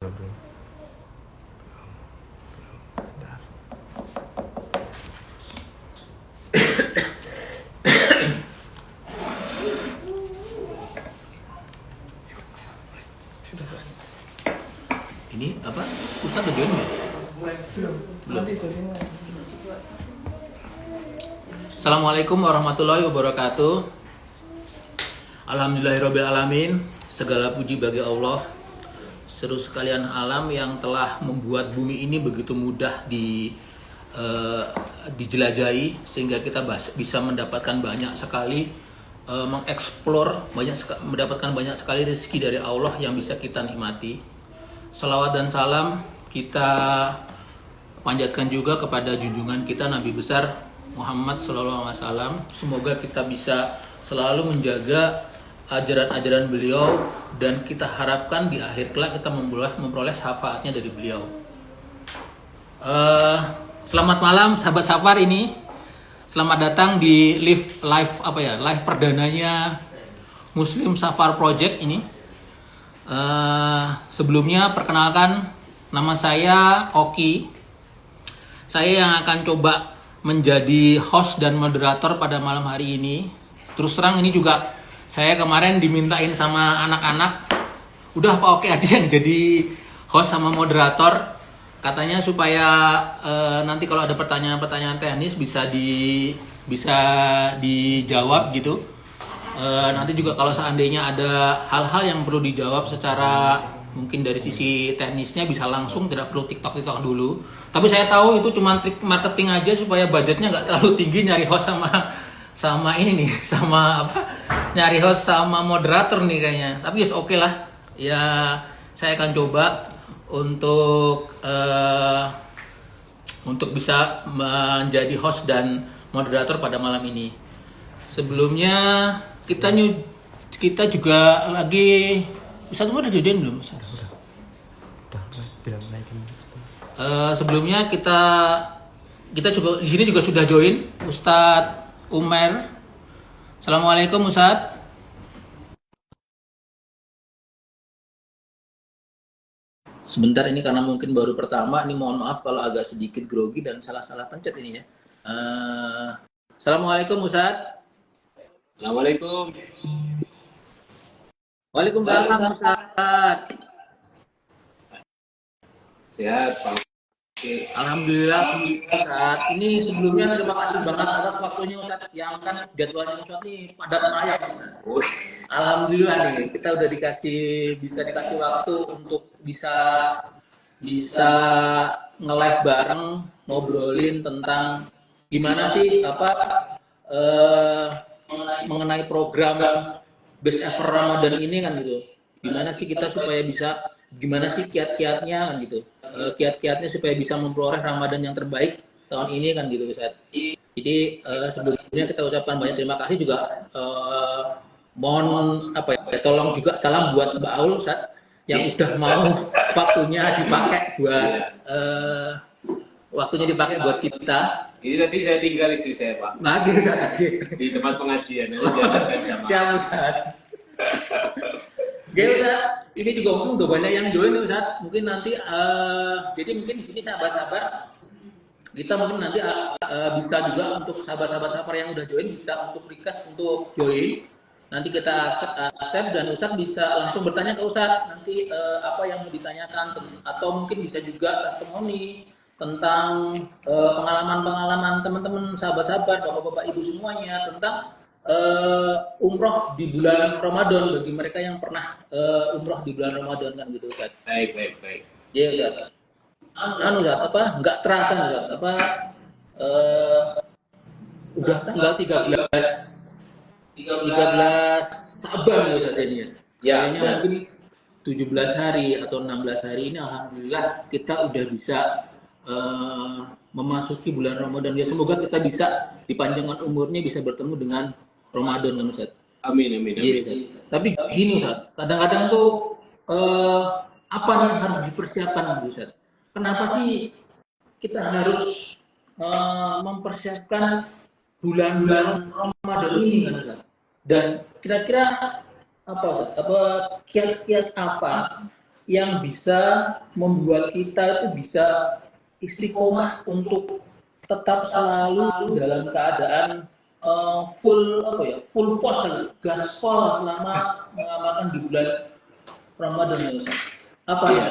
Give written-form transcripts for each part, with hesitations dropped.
Belum. Bentar. Ini apa? Ustaz udah join nggak? Belum. Assalamualaikum warahmatullahi wabarakatuh. Alhamdulillahirabbil alamin. Segala puji bagi Allah, seluruh sekalian alam yang telah membuat bumi ini begitu mudah dijelajahi sehingga kita bisa mendapatkan banyak sekali mengeksplor mendapatkan banyak sekali rezeki dari Allah yang bisa kita nikmati. Salawat dan salam kita panjatkan juga kepada junjungan kita Nabi besar Muhammad SAW. Semoga kita bisa selalu menjaga ajaran-ajaran beliau dan kita harapkan di akhir kelak kita memperoleh syafaatnya dari beliau. Selamat malam sahabat Safar ini. Selamat datang di live perdananya Muslim Safar Project ini. Sebelumnya perkenalkan, nama saya Oki. Saya yang akan coba menjadi host dan moderator pada malam hari ini. Terus terang ini juga saya kemarin dimintain sama anak-anak, udah Pak Oki aja yang jadi host sama moderator. Katanya supaya nanti kalau ada pertanyaan-pertanyaan teknis bisa dijawab gitu. Nanti juga kalau seandainya ada hal-hal yang perlu dijawab secara mungkin dari sisi teknisnya bisa langsung, tidak perlu TikTok dulu. Tapi saya tahu itu cuma trik marketing aja supaya budgetnya nggak terlalu tinggi nyari host sama ini nih, nyari host sama moderator nih kayaknya. Tapi ya oke lah. Ya saya akan coba untuk bisa menjadi host dan moderator pada malam ini. Sebelumnya kita juga lagi Ustaz udah jodohin belum? Udah. Bilang naikin. Sebelumnya kita juga di sini juga sudah join Ustadz Umair. Assalamualaikum Ustadz. Sebentar ini karena mungkin baru pertama, ini mohon maaf kalau agak sedikit grogi dan salah-salah pencet ini ya. Assalamualaikum Ustadz. Assalamualaikum. Waalaikumsalam Ustadz. Sehat Pak. Alhamdulillah Ustadz. Ini sebelumnya terima kasih banget atas waktunya Ustadz, yang kan jadwalnya Ustadz nih padat raya. Alhamdulillah nih kita udah bisa dikasih waktu untuk bisa nge-live bareng, ngobrolin tentang gimana sih mengenai program Best Ever Ramadan ini kan gitu. Gimana sih kita supaya bisa, gimana sih kiat-kiatnya kan gitu. Kiat-kiatnya supaya bisa memperoleh Ramadan yang terbaik tahun ini kan gitu Ustaz. Jadi sebelumnya kita ucapkan banyak terima kasih juga, mohon tolong juga salam buat Mbak Aul Ustaz yang udah mau waktunya dipakai buat kita. Ini tadi saya tinggal istri saya Pak. Di tempat pengajian. Siap Ustaz. Oke Ustaz, ini juga mungkin udah banyak yang join Ustaz. Mungkin nanti jadi mungkin di sini sahabat-sahabat kita mungkin nanti bisa juga untuk sahabat-sahabat Safar yang udah join bisa untuk request untuk join. Nanti kita step dan Ustaz bisa langsung bertanya ke Ustaz nanti apa yang mau ditanyakan, atau mungkin bisa juga testimoni tentang pengalaman-pengalaman teman-teman sahabat-sahabat, bapak-bapak, ibu semuanya tentang umroh di bulan Ramadan bagi mereka yang pernah umroh di bulan Ramadan kan gitu Ustaz. Baik. Iya Ustaz. Ustaz, nggak terasa Ustaz, udah tanggal 13 Saban ya Ustaz ini ya. Kayaknya mungkin 17 hari atau 16 hari ini alhamdulillah kita udah bisa memasuki bulan Ramadan. Ya semoga kita bisa dipanjangkan umurnya bisa bertemu dengan Ramadan kan Ustaz. Amin. Iya, Ustaz. Tapi gini Ustaz, kadang-kadang tuh apa yang harus dipersiapkan Ustaz? Kenapa sih kita harus mempersiapkan bulan-bulan Ramadan ini kan Ustaz? Dan kira-kira apa Ustaz? Kiat-kiat apa yang bisa membuat kita itu bisa istiqomah untuk tetap selalu dalam keadaan full force, gaspol selama mengamalkan di bulan Ramadan ya Ustaz. Apa ya?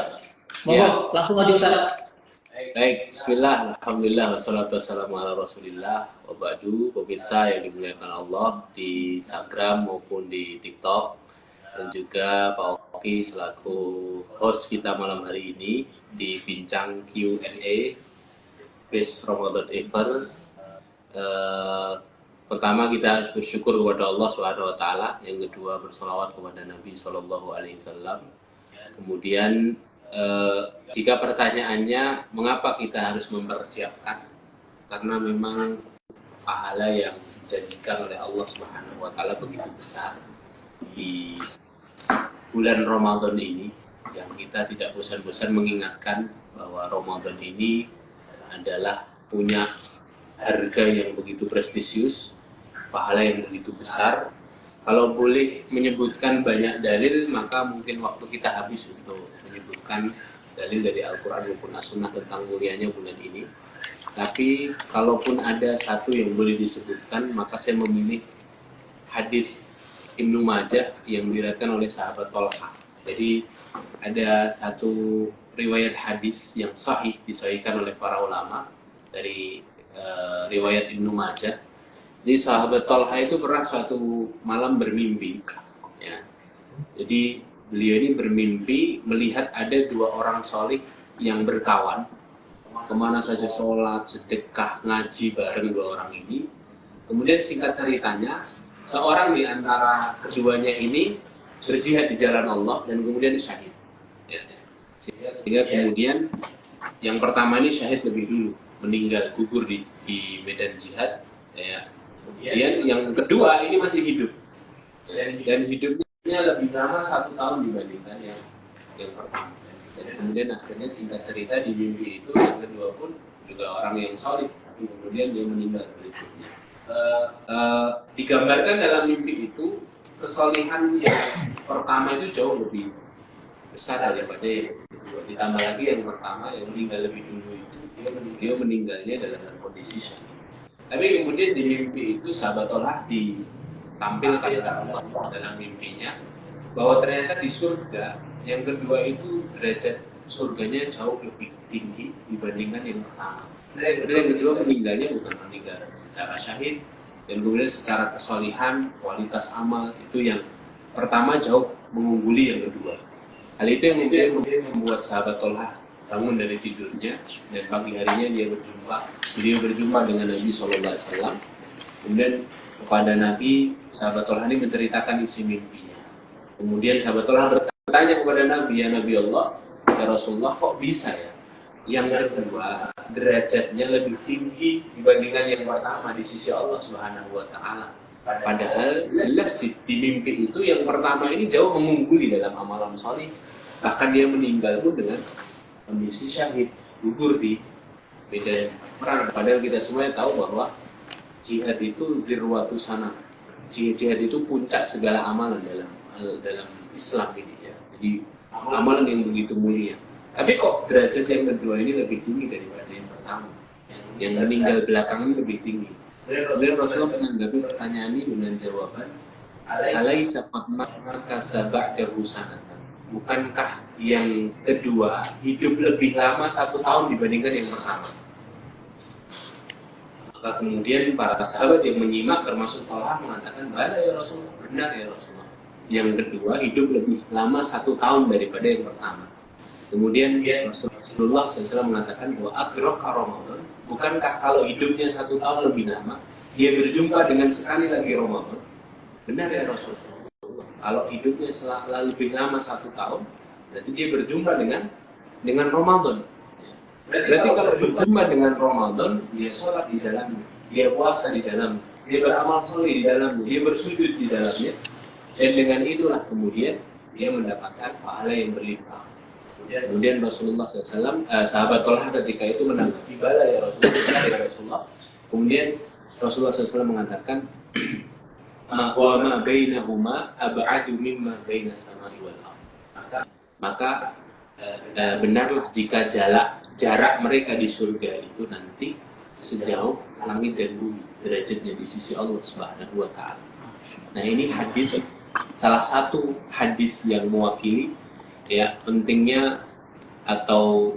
Monggo, langsung aja Ustaz. Baik, bismillah, alhamdulillah, wassalatu wassalamu ala rasulillah, wa ba'du, pemirsa yang dimuliakan Allah di Instagram maupun di TikTok, dan juga Pak Oki selaku host kita malam hari ini di Bincang Q&A Space Ramadan Event. Pertama kita bersyukur kepada Allah Subhanahu wa taala, yang kedua bersolawat kepada Nabi Shallallahu alaihi wasallam. Kemudian jika pertanyaannya mengapa kita harus mempersiapkan, karena memang pahala yang dijanjikan oleh Allah Subhanahu wa taala begitu besar di bulan Ramadan ini, yang kita tidak bosan-bosan mengingatkan bahwa Ramadan ini adalah punya harga yang begitu prestisius, pahala yang begitu besar. Kalau boleh menyebutkan banyak dalil, maka mungkin waktu kita habis untuk menyebutkan dalil dari Al-Quran maupun As-Sunnah tentang mulianya bulan ini. Tapi kalaupun ada satu yang boleh disebutkan, maka saya memilih hadis Ibnu Majah yang diriwayatkan oleh sahabat Thalqah. Jadi ada satu riwayat hadis yang sahih, disahihkan oleh para ulama dari riwayat Ibnu Majah. Jadi sahabat Thalqah itu pernah suatu malam bermimpi, ya. Jadi beliau ini bermimpi melihat ada dua orang solih yang berkawan, kemana saja sholat, sedekah, ngaji bareng dua orang ini. Kemudian singkat ceritanya, seorang di antara keduanya ini berjihad di jalan Allah dan kemudian syahid. Ya. Sehingga kemudian yang pertama ini syahid lebih dulu, meninggal gugur di medan jihad. Ya. Kemudian yang kedua ini masih hidup, dan hidupnya lebih lama 1 tahun dibandingkan yang pertama. Dan kemudian akhirnya singkat cerita di mimpi itu yang kedua pun juga orang yang solid, tapi kemudian dia meninggal berikutnya. Digambarkan dalam mimpi itu kesolihan yang pertama itu jauh lebih besar daripada yang kedua. Ditambah lagi yang pertama yang meninggal lebih dulu itu dia meninggalnya dalam kondisi syahid. Tapi kemudian di mimpi itu sahabat Thalqah ditampilkan oleh Allah dalam mimpinya bahwa ternyata di surga yang kedua itu derajat surganya jauh lebih tinggi dibandingkan yang pertama. Dan yang kedua meninggalnya bukan meninggal secara syahid, dan kemudian secara kesolihan, kualitas amal itu yang pertama jauh mengungguli yang kedua. Hal itu yang kemudian membuat sahabat Thalqah bangun dari tidurnya, dan pagi harinya beliau berjumpa dengan Nabi SAW. Kemudian kepada Nabi, sahabat Thalqah ini menceritakan isi mimpinya. Kemudian sahabat Thalqah bertanya kepada Nabi, ya Nabi Allah, ya Rasulullah, kok bisa ya yang kedua derajatnya lebih tinggi dibandingkan yang pertama di sisi Allah Subhanahu wa taala? Padahal jelas di mimpi itu yang pertama ini jauh mengungguli dalam amalan salih, bahkan dia meninggal pun dengan kondisi syahid, gugur di medan perang. Padahal kita semua tahu bahwa jihad itu dirwatu sana. Jihad itu puncak segala amalan dalam Islam ini, ya. Jadi amalan yang begitu mulia. Tapi kok derajat yang kedua ini lebih tinggi daripada yang pertama? Yang meninggal belakangan lebih tinggi. Kemudian Rasulullah menanggapi pertanyaan ini dengan jawaban, alaisa qad makatha ba'dahu sanatan. Bukankah yang kedua hidup lebih lama 1 tahun dibandingkan yang pertama? Maka kemudian para sahabat yang menyimak termasuk Thalqah mengatakan, bala ya Rasulullah, benar ya Rasulullah. Yang kedua hidup lebih lama 1 tahun daripada yang pertama. Kemudian Rasulullah SAW mengatakan bahwa adraka Ramadan, bukankah kalau hidupnya 1 tahun lebih lama, dia berjumpa dengan sekali lagi Ramadan? Benar ya Rasulullah. Kalau hidupnya lebih lama 1 tahun, berarti dia berjumpa dengan Ramadan. Berarti kalau berjumpa dengan Ramadan, dia sholat di dalamnya, dia puasa di dalamnya, dia beramal soleh di dalamnya, dia bersujud di dalamnya, dan dengan itulah kemudian dia mendapatkan pahala yang berlimpah. Kemudian Rasulullah SAW, sahabat Thalqah ketika itu menanggapi, bala ya Rasulullah. Kemudian Rasulullah SAW mengatakan, wa ma bainahuma ab'adu mimma bainas samai wal ardh. Maka benarlah jika jarak mereka di surga itu nanti sejauh langit dan bumi derajatnya di sisi Allah Subhanahu wa taala. Nah, ini hadis, salah satu hadis yang mewakili ya pentingnya atau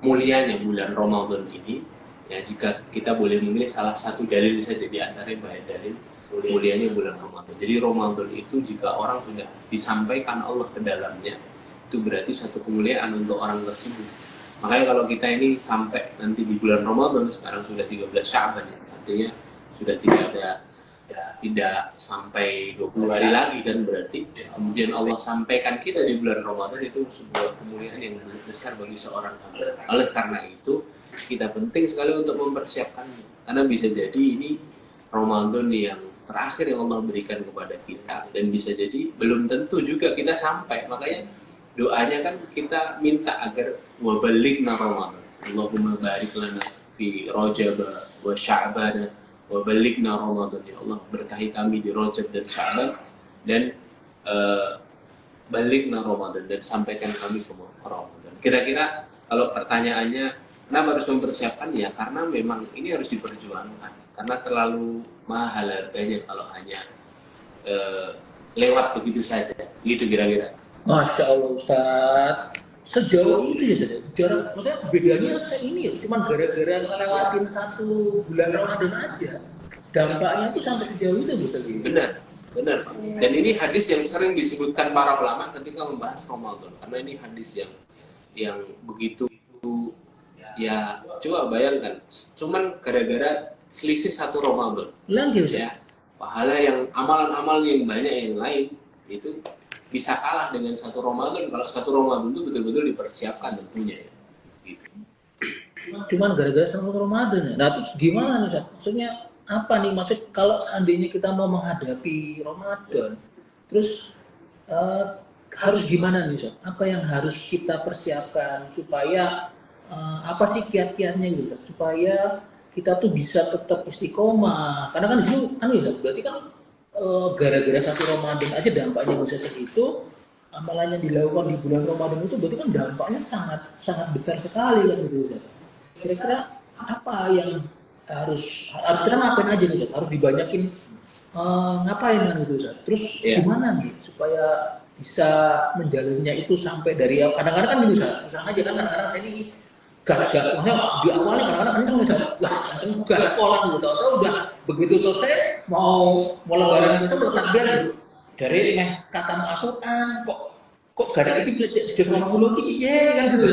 mulianya bulan Ramadan ini. Ya, jika kita boleh memilih salah satu dalil saja di antara banyak dalil mulianya bulan Ramadan. Jadi Ramadan itu jika orang sudah disampaikan Allah ke dalamnya, itu berarti satu kemuliaan untuk orang tersebut. Makanya kalau kita ini sampai nanti di bulan Ramadan, sekarang sudah 13 Sya'ban ya, artinya sudah tidak sampai 20 hari lagi kan, berarti kemudian Allah sampaikan kita di bulan Ramadan, itu sebuah kemuliaan yang besar bagi seorang hamba. Oleh karena itu kita penting sekali untuk mempersiapkannya, karena bisa jadi ini Ramadan yang terakhir yang Allah berikan kepada kita, dan bisa jadi belum tentu juga kita sampai. Makanya doanya kan kita minta agar wabalighna Ramadan, Allahumma barik lana fi Rajab wa Sya'ban wabalighna Ramadan, ya Allah berkahi kami di Rajab dan Sya'ban, dan balighna Ramadan, dan sampaikan kami ke Ramadan. Kira-kira kalau pertanyaannya kenapa harus mempersiapkan, ya karena memang ini harus diperjuangkan, karena terlalu mahal harganya kalau hanya lewat begitu saja, gitu kira-kira. Masya Allah Ustaz, sejauh itu ya Ustaz, jarak, maksudnya bedanya ini ya, cuma gara-gara ngelewatin satu bulan Ramadan aja, dampaknya itu sampai sejauh itu Ustaz. Benar Pak. Dan ini hadis yang sering disebutkan para ulama ketika membahas Ramadan, karena ini hadis yang begitu, ya coba bayangkan, cuman gara-gara selisih satu Ramadan. Ya, pahala yang amalan-amalan yang banyak yang lain itu bisa kalah dengan satu Ramadan kalau satu Ramadan itu betul-betul dipersiapkan tentunya ya. Gitu. Cuman gara-gara satu Ramadan ya. Nah terus gimana nih Ustaz? Maksudnya apa nih? Maksud kalau seandainya kita mau menghadapi Ramadan, terus harus gimana nih Ustaz? Apa yang harus kita persiapkan supaya apa sih kiat-kiatnya gitu, supaya kita tuh bisa tetap istiqomah? Karena kan itu kan ya, berarti kan gara-gara satu Ramadan aja dampaknya bisa segitu, amalan yang dilakukan di bulan Ramadan itu berarti kan dampaknya sangat sangat besar sekali kan gitu Ustaz. Kira-kira apa yang harus kita ngapain aja nih Ustaz? Harus dibanyakin ngapain kan gitu Ustaz? Terus gimana nih supaya bisa menjalannya itu sampai dari kadang-kadang kan gitu Ustaz. Misalnya aja kan kadang-kadang saya ini gak, maksudnya di awalnya kadang-kadang kan misalnya gas sekolah gitu, atau udah begitu selesai mau lebaran itu udah takbir gitu. Dari kata Al-Quran kok gara itu bisa sama mulu ya kan gitu.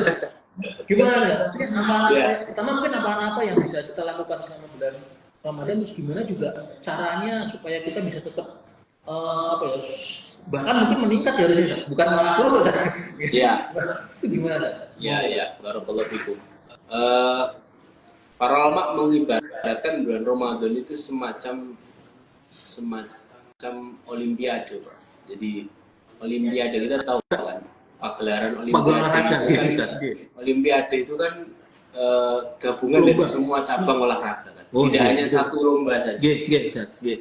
Gimana ya? Maksudnya pertama mungkin apa yang bisa kita lakukan selama bulan Ramadan, terus gimana juga caranya supaya kita bisa tetap bahkan mungkin meningkat ya harusnya, bukan malah turun. Iya. Itu gimana? Ya, barakallahu fikum. Para ulama mengibaratkan bulan Ramadan itu semacam olimpiade, Pak. Jadi olimpiade kita tahu kan, pagelaran olimpiade itu kan gabungan dari semua cabang olahraga kan. Tidak hanya satu lomba saja.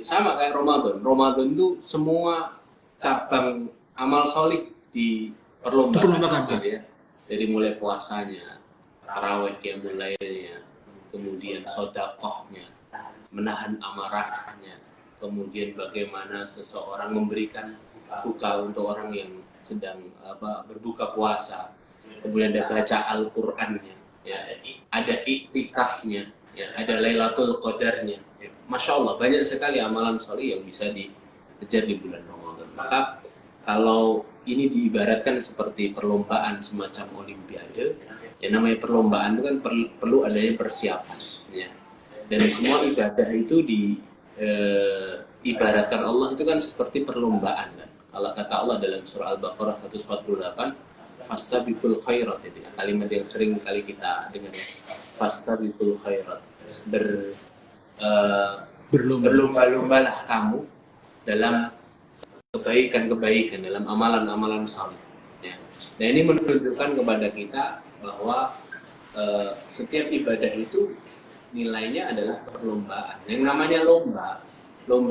Sama kayak Ramadan. Ramadan itu semua cabang amal solih diperlombakan ya. Dari mulai puasanya, tarawih, qiyamul lailnya, kemudian sedekahnya, menahan amarahnya, kemudian bagaimana seseorang memberikan buka untuk orang yang sedang berbuka puasa, kemudian ada baca Al-Qur'annya, ya, ada iktikafnya, ya, ada Lailatul Qadarnya. Ya. Masya Allah, banyak sekali amalan solih yang bisa dikejar di bulan Ramadan. Maka kalau ini diibaratkan seperti perlombaan semacam olimpiade, ya namanya perlombaan itu kan perlu adanya persiapan, ya. Dan semua ibadah itu diibaratkan Allah itu kan seperti perlombaan kan. Kalau kata Allah dalam surah Al-Baqarah 148, fastabiqul khairat, itu kalimat yang sering kali kita dengar, fastabiqul khairat, berlomba-lombalah kamu dalam kebaikan-kebaikan, dalam amalan-amalan saleh. Ya. Nah ini menunjukkan kepada kita bahwa setiap ibadah itu nilainya adalah perlombaan. Yang namanya lomba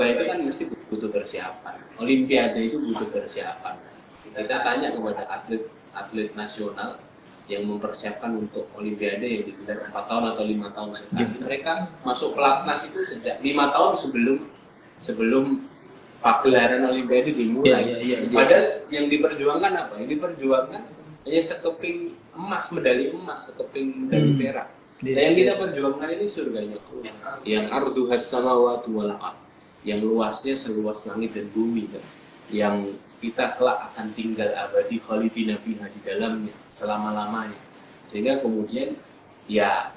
itu kan mesti butuh persiapan. Olimpiade itu butuh persiapan. Kita tanya kepada atlet atlet nasional yang mempersiapkan untuk Olimpiade yang digelar 4 tahun atau 5 tahun sekali. Mereka masuk pelatnas itu sejak 5 tahun sebelum pagelaran Olimpiade dimulai. Padahal yang diperjuangkan apa? Yang diperjuangkan hanya sekeping emas, medali emas, sekeping medali perak. Nah, yang kita perjuangkan ini surganya Allah, yang arduhas samawati wal ardh, yang luasnya seluas langit dan bumi, yang kita kelak akan tinggal abadi khalidina fiha di dalamnya selama-lamanya. Sehingga kemudian ya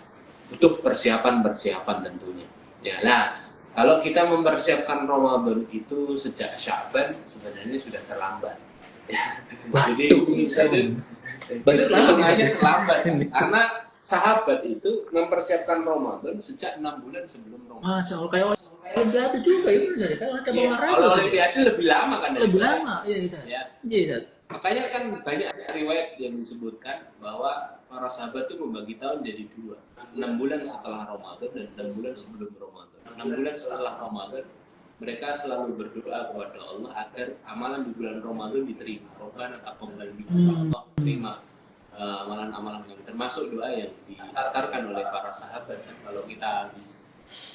butuh persiapan tentunya. Ya, nah, kalau kita mempersiapkan Ramadan itu sejak Sya'ban sebenarnya sudah terlambat. Jadi hanya terlambat karena sahabat itu mempersiapkan Ramadan sejak 6 bulan sebelum Ramadan. Masya Allah, kayak Olimpiade juga itu saja, kan cabang olahraga. Kalau Olimpiade lebih lama kan? Lebih lama, iya. Makanya kan banyak riwayat yang disebutkan bahwa para sahabat itu membagi tahun jadi 2, 6 bulan setelah Ramadan dan 6 bulan sebelum Ramadan. 6 bulan setelah Ramadan mereka selalu berdoa kepada Allah agar amalan di bulan Ramadan diterima. Rabbana taqabbal minna, Allah terima amalan-amalan kami, termasuk doa yang diasarkan oleh para sahabat. Kan kalau kita habis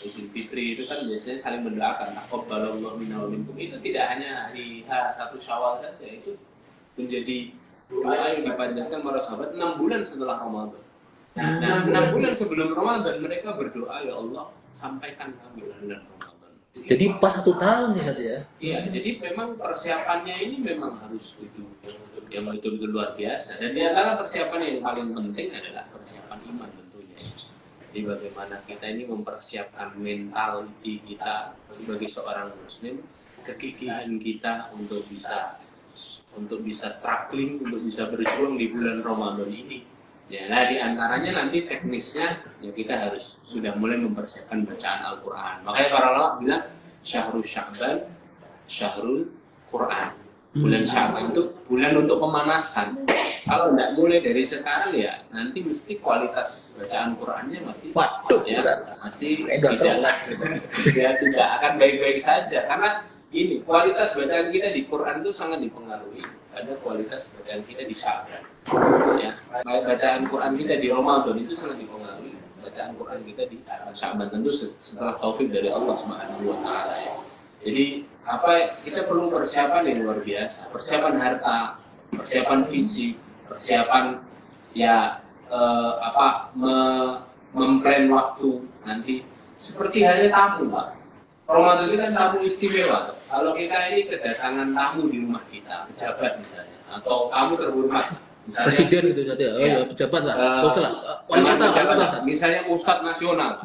Idul Fitri itu kan biasanya saling mendoakan taqabbalallahu minna wa minkum. Itu tidak hanya hari H1 Syawal saja, itu menjadi doa yang dipanjatkan para sahabat 6 bulan setelah Ramadan. Nah, 6 bulan sebelum Ramadan mereka berdoa, ya Allah sampaikan kami bulan Ramadan. Jadi pas 1 tahun nih saja ya. Iya, jadi memang persiapannya ini memang harus itu yang betul-betul luar biasa. Dan di antara persiapan yang paling penting adalah persiapan iman tentunya. Jadi bagaimana kita ini mempersiapkan mentality kita sebagai seorang muslim, kegigihan kita untuk bisa struggling, untuk bisa berjuang di bulan Ramadan ini. Ya, nah di antaranya nanti teknisnya ya kita harus sudah mulai mempersiapkan bacaan Al-Quran. Makanya para ulama bilang Syahrul Sya'ban, Syahrul Quran. Bulan Sya'ban itu bulan untuk pemanasan. Kalau tidak mulai dari sekarang ya nanti mesti kualitas bacaan Qurannya masih tidak akan baik-baik saja, karena ini kualitas bacaan kita di Quran itu sangat dipengaruhi pada kualitas bacaan kita di Sya'ban. Ya, bacaan Quran kita di Ramadan itu sangat dipengaruhi bacaan Quran kita di Sya'ban, tentu setelah taufik dari Allah Subhanahu wa taala ya. Jadi kita perlu persiapan yang luar biasa, persiapan harta, persiapan fisik, persiapan memplan waktu nanti seperti halnya tamu, Pak. Ramadan itu kan tamu istimewa. Kalau kita ini kedatangan tamu di rumah kita, pejabat misalnya, atau tamu terhormat, misalnya presiden gitu saja, pejabat lah, misalnya ustadz nasional,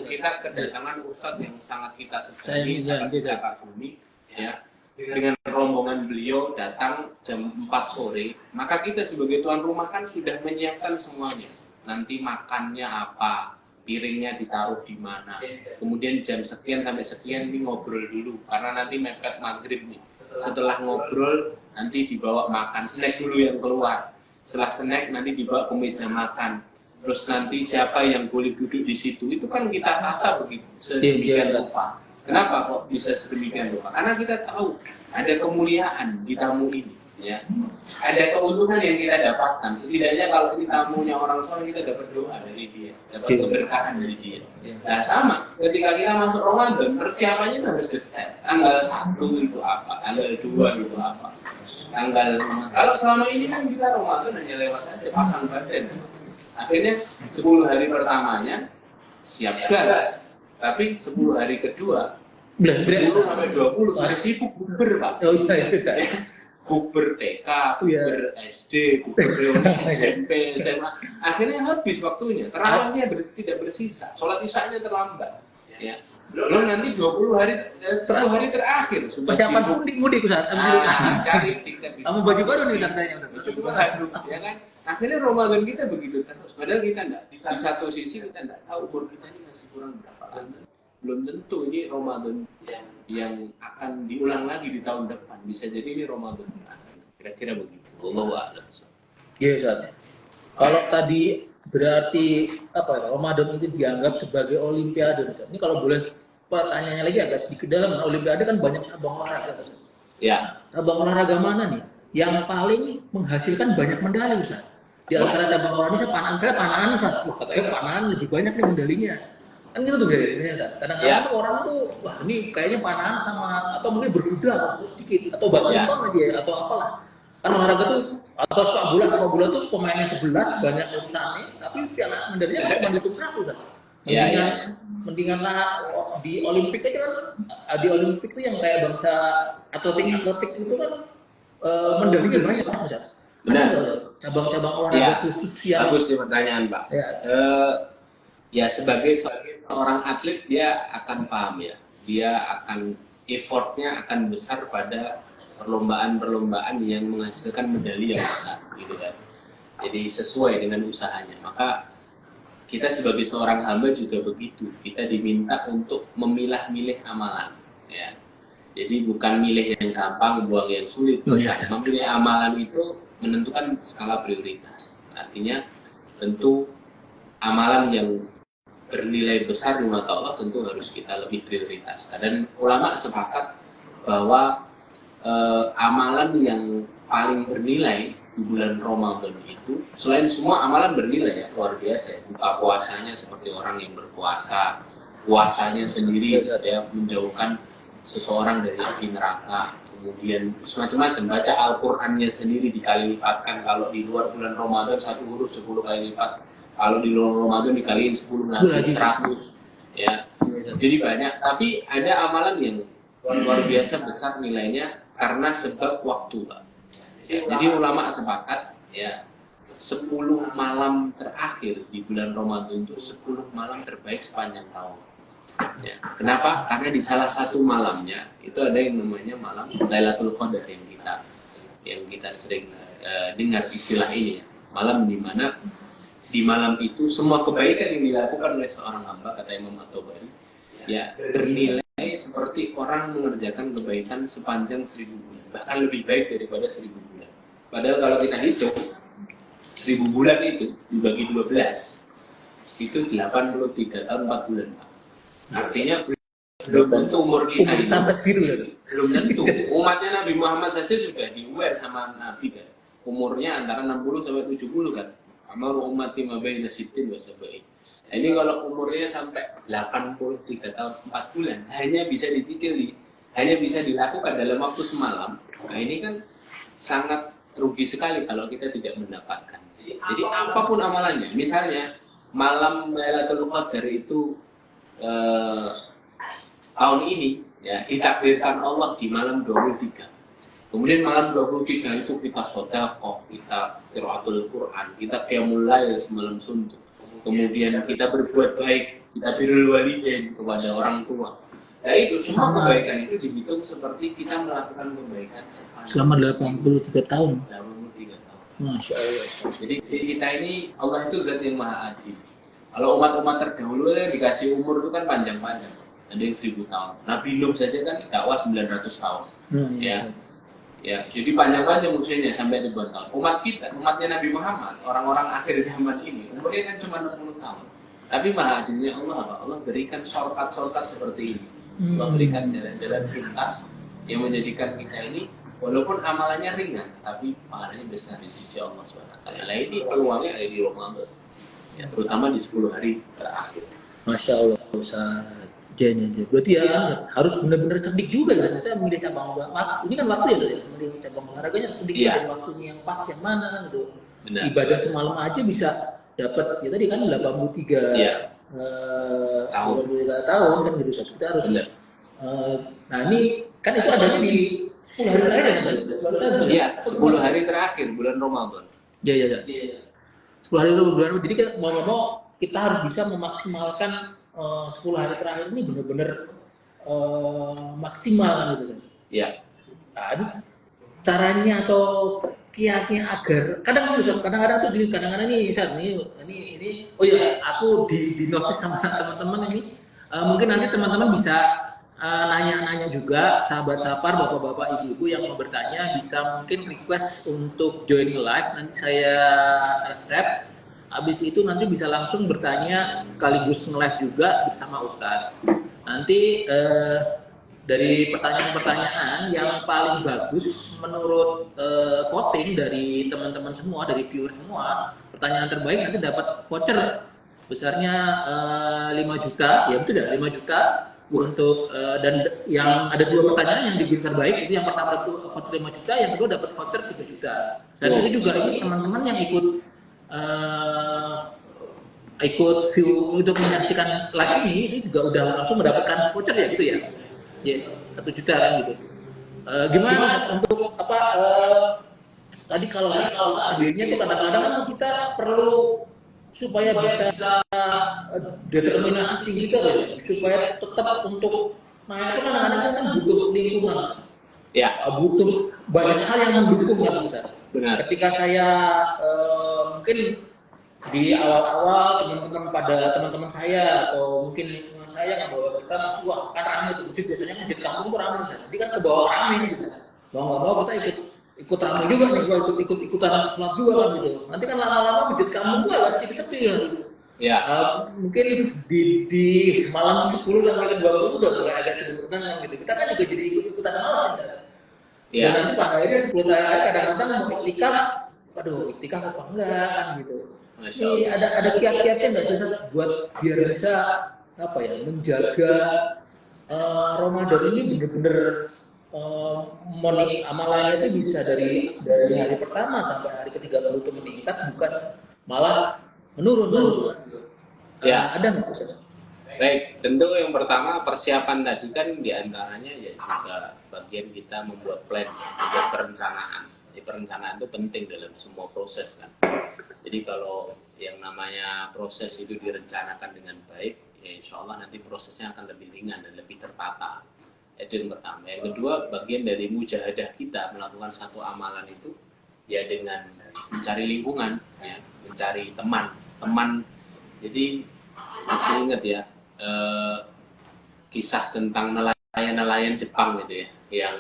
kita kedatangan ustadz yang sangat kita segani, sangat kita kagumi, ya, dengan rombongan beliau datang jam 4 sore, maka kita sebagai tuan rumah kan sudah menyiapkan semuanya. Nanti makannya apa, piringnya ditaruh di mana, kemudian jam sekian sampai sekian ini ngobrol dulu, karena nanti mepet maghrib nih. Setelah ngobrol nanti dibawa makan, snack dulu yang keluar. Setelah snack nanti dibawa ke meja makan. Terus nanti siapa yang boleh duduk di situ, itu kan kita tata begitu sedemikian rupa. Kenapa kok bisa sedemikian rupa? Karena kita tahu ada kemuliaan di tamu ini, ya. Ada keuntungan yang kita dapatkan. Setidaknya kalau ini tamunya orang soleh, kita dapat doa dari dia, dapat keberkahan dari dia. Nah sama, ketika kita masuk Ramadan, persiapannya itu harus detail. Tanggal 1 itu apa, tanggal 2 itu apa, tanggal 5. Kalau selama ini kan kita Ramadan hanya lewat saja, pasang badan. Akhirnya 10 hari pertamanya siap gas. Tapi 10 hari kedua, 10 sampai 20 hari sibuk bukber, Pak. Bukber TK, bukber SD, bukber SMP, SMA. Akhirnya habis waktunya, terawihnya tidak bersisa, sholat isyaknya terlambat. Ya. Belum nanti 10 hari terakhir persiapan mudik Ustaz. Cari tiket. Kamu baju baru nih katanya Ustaz. Ya kan? Akhirnya Ramadan kita begitu terus. Padahal kita enggak, di satu sisi kita enggak tahu umur kita ini masih kurang berapa lama. Belum tentu ini Ramadan yang akan diulang lagi di tahun depan. Bisa jadi ini Ramadan akhir. Kira-kira begitu. Wallahu a'lam. Iya Ustaz. Kalau tadi berarti Ramadan itu dianggap sebagai Olimpiade. Ini kalau boleh pertanyaannya lagi agak sedikit dalam, Olimpiade kan banyak cabang olahraga. Ya. Cabang olahraga mana nih yang paling menghasilkan banyak medali Ustaz. Di antara cabang olahraga panahan Ustaz. Wah, katanya panahan lebih banyak nih medalinya. Kan gitu tuh kayaknya Ustaz. Kadang-kadang tuh orang tuh wah ini kayaknya panahan sama atau mungkin berkuda sedikit atau badminton aja ya, atau apalah. Kan olahraga tuh atau sepak bola tuh pemainnya 11 banyak urusannya tapi piala medalinya cuma dihitung satu Ustaz. Mendingan lah di Olimpik aja kan, di Olimpik tuh yang kayak bangsa atletik itu kan medalinya banyak kan Ustaz. Benar. Cabang-cabang olahraga khusus yang bagus nih pertanyaan Pak. Ya sebagai seorang atlet dia akan paham ya, dia akan effortnya akan besar pada perlombaan-perlombaan yang menghasilkan medali yang besar gitu kan. Jadi sesuai dengan usahanya. Maka kita sebagai seorang hamba juga begitu. Kita diminta untuk memilah-milih amalan ya. Jadi bukan milih yang gampang, buang yang sulit. Memilih amalan itu menentukan skala prioritas. Artinya tentu amalan yang bernilai besar di mata Allah tentu harus kita lebih prioritaskan. Dan ulama sepakat bahwa amalan yang paling bernilai di bulan Ramadan itu, selain semua amalan bernilai ya, luar biasa ya. Buka puasanya seperti orang yang berpuasa, puasanya sendiri ya menjauhkan seseorang dari api neraka, kemudian macam-macam, baca Al-Qur'annya sendiri dikali lipatkan. Kalau di luar bulan Ramadan satu huruf 10 kali lipat, kalau di luar Ramadan dikaliin 10 lagi 100 ya. Jadi banyak, tapi ada amalan yang luar biasa besar nilainya karena sebab waktu Pak. Ya, jadi ulama sepakat ya 10 malam terakhir di bulan Ramadan itu 10 malam terbaik sepanjang tahun. Ya, kenapa? Karena di salah satu malamnya itu ada yang namanya malam Lailatul Qadar yang kita sering dengar istilah ini ya. Malam di mana di malam itu semua kebaikan yang dilakukan oleh seorang hamba, kata Imam At-Tabari, ya bernilai seperti orang mengerjakan kebaikan sepanjang 1000 bulan, bahkan lebih baik daripada 1000 bulan. Padahal kalau kita hitung 1000 bulan itu dibagi 12 itu 83 tahun 4 bulan Pak. Artinya belum tentu umur kita ini belum tentu. Umatnya Nabi Muhammad saja sudah di-aware sama Nabi kan. Umurnya antara 60 sampai 70 kan. Amar ummati ma baina sittin wa sab'in. Nah, ini kalau umurnya sampai 83 tahun 4 bulan hanya bisa dicicili, hanya bisa dilakukan dalam waktu semalam. Nah, ini kan sangat rugi sekali kalau kita tidak mendapatkan. Jadi apapun amalannya, misalnya malam Lailatul Qadar itu tahun ini ya ditakdirkan Allah di malam 23. Kemudian malam 23 itu kita sedekah, kita qiraatul Quran, kita qiyamul lail semalam suntuk. Kemudian kita berbuat baik, kita birrul walidain kepada orang tua. Nah itu semua kebaikan itu dihitung seperti kita melakukan kebaikan selama 83 tahun. 83 tahun. Masya Allah. Jadi kita ini Allah itu zat yang maha adil. Kalau umat-umat terdahulu dikasih umur itu kan panjang-panjang. Ada yang 1000 tahun. Nabi Nuh saja kan dakwah 900 tahun. Ya, jadi panjang-panjang usianya sampai ribuan tahun. Umat kita, umatnya Nabi Muhammad, orang-orang akhir zaman ini, umurnya kan cuma 60 tahun. Tapi maha adilnya Allah, Allah berikan shortcut seperti ini. Allah berikan jalan-jalan pintas yang menjadikan kita ini walaupun amalannya ringan, tapi pahalanya besar di sisi Allah SWT. Nah ini peluangnya ada di Ramadan, ya, terutama di 10 hari terakhir. Masya Allah, Ustaz. Berarti ya harus benar-benar cerdik juga ya. Saya memilih cabang olahraga. Ini kan waktu ya, saya memilih cabang olahraganya cerdik dan waktunya yang pas yang mana kan gitu. Benar. Ibadah semalam aja bisa dapat ya tadi kan 83 tahun kan gitu. Kita harus. Nah ini kan itu adanya di 10 hari terakhir kan? Iya, 10 hari terakhir bulan Ramadan. Iya. 10 hari bulan. Jadi kan mau kita harus bisa memaksimalkan 10 hari terakhir ini benar-benar maksimal kan gitu kan. Iya. Nah, caranya atau kiatnya agar kadang-kadang tuh jadi kadang-kadang ini oh ya aku di notice sama teman-teman ini mungkin nanti teman-teman bisa nanya-nanya juga sahabat Sapar, bapak-bapak, ibu-ibu yang mau bertanya bisa mungkin request untuk join live, nanti saya accept. Habis itu nanti bisa langsung bertanya sekaligus nge-live juga bersama Ustadz. Nanti dari pertanyaan-pertanyaan yang paling bagus menurut voting dari teman-teman semua, dari viewer semua, pertanyaan terbaik nanti dapat voucher besarnya 5 juta, ya betul ya, 5 juta untuk dan yang ada 2 pertanyaan yang dipilih terbaik itu yang pertama itu voucher 5 juta, yang kedua dapat voucher 3 juta. Saya ini juga ini teman-teman yang ikut view untuk menyaksikan live ini juga udah langsung mendapatkan voucher ya gitu ya. Ya, 1 juta kan gitu. Gimana untuk apa tadi kalau adilnya itu kadang-kadang kan kita perlu supaya bisa determinasi tinggi gitu ya, supaya tetap untuk itu kadang-kadang kan butuh lingkungan. Ya, Butuh banyak hal yang mendukung kan Ustaz. benar. Ketika saya mungkin di awal-awal teman-teman saya atau mungkin lingkungan saya nggak bawa kita masuk wah kan rame itu masjid biasanya masjid kampung tuh rame jadi kan ke bawah rame gitu mau nggak mau kita ikut rame juga nih gua ikutan sholat juga kan gitu nanti kan lama-lama masjid kampung gua agak sedikit sepi ya Ya, mungkin di malam 10 sampai ke 20 udah mulai agak sedikit tenang gitu kita kan juga jadi ikutan malas ya ya. dan nanti pada akhirnya 10 hari kadang-kadang mau iktikaf aduh iktikaf apa enggak kan gitu. Masya Ini Allah. ada kiat-kiatnya nggak sih Ustaz, buat biar bisa apa ya menjaga Ramadan ini bener-bener amalannya itu bisa dari hari pertama sampai hari ke-30 itu meningkat bukan malah menurun. Ya. Ada nggak Ustaz? Baik, tentu yang pertama persiapan tadi kan diantaranya ya juga bagian kita membuat plan, membuat perencanaan. Perencanaan itu penting dalam semua proses kan. Jadi kalau yang namanya proses itu direncanakan dengan baik, ya insya Allah nanti prosesnya akan lebih ringan dan lebih tertata. Itu yang pertama. Yang kedua, bagian dari mujahadah kita melakukan satu amalan itu ya dengan mencari lingkungan, ya, mencari teman. Jadi masih ingat ya kisah tentang nelayan Jepang gitu ya, yang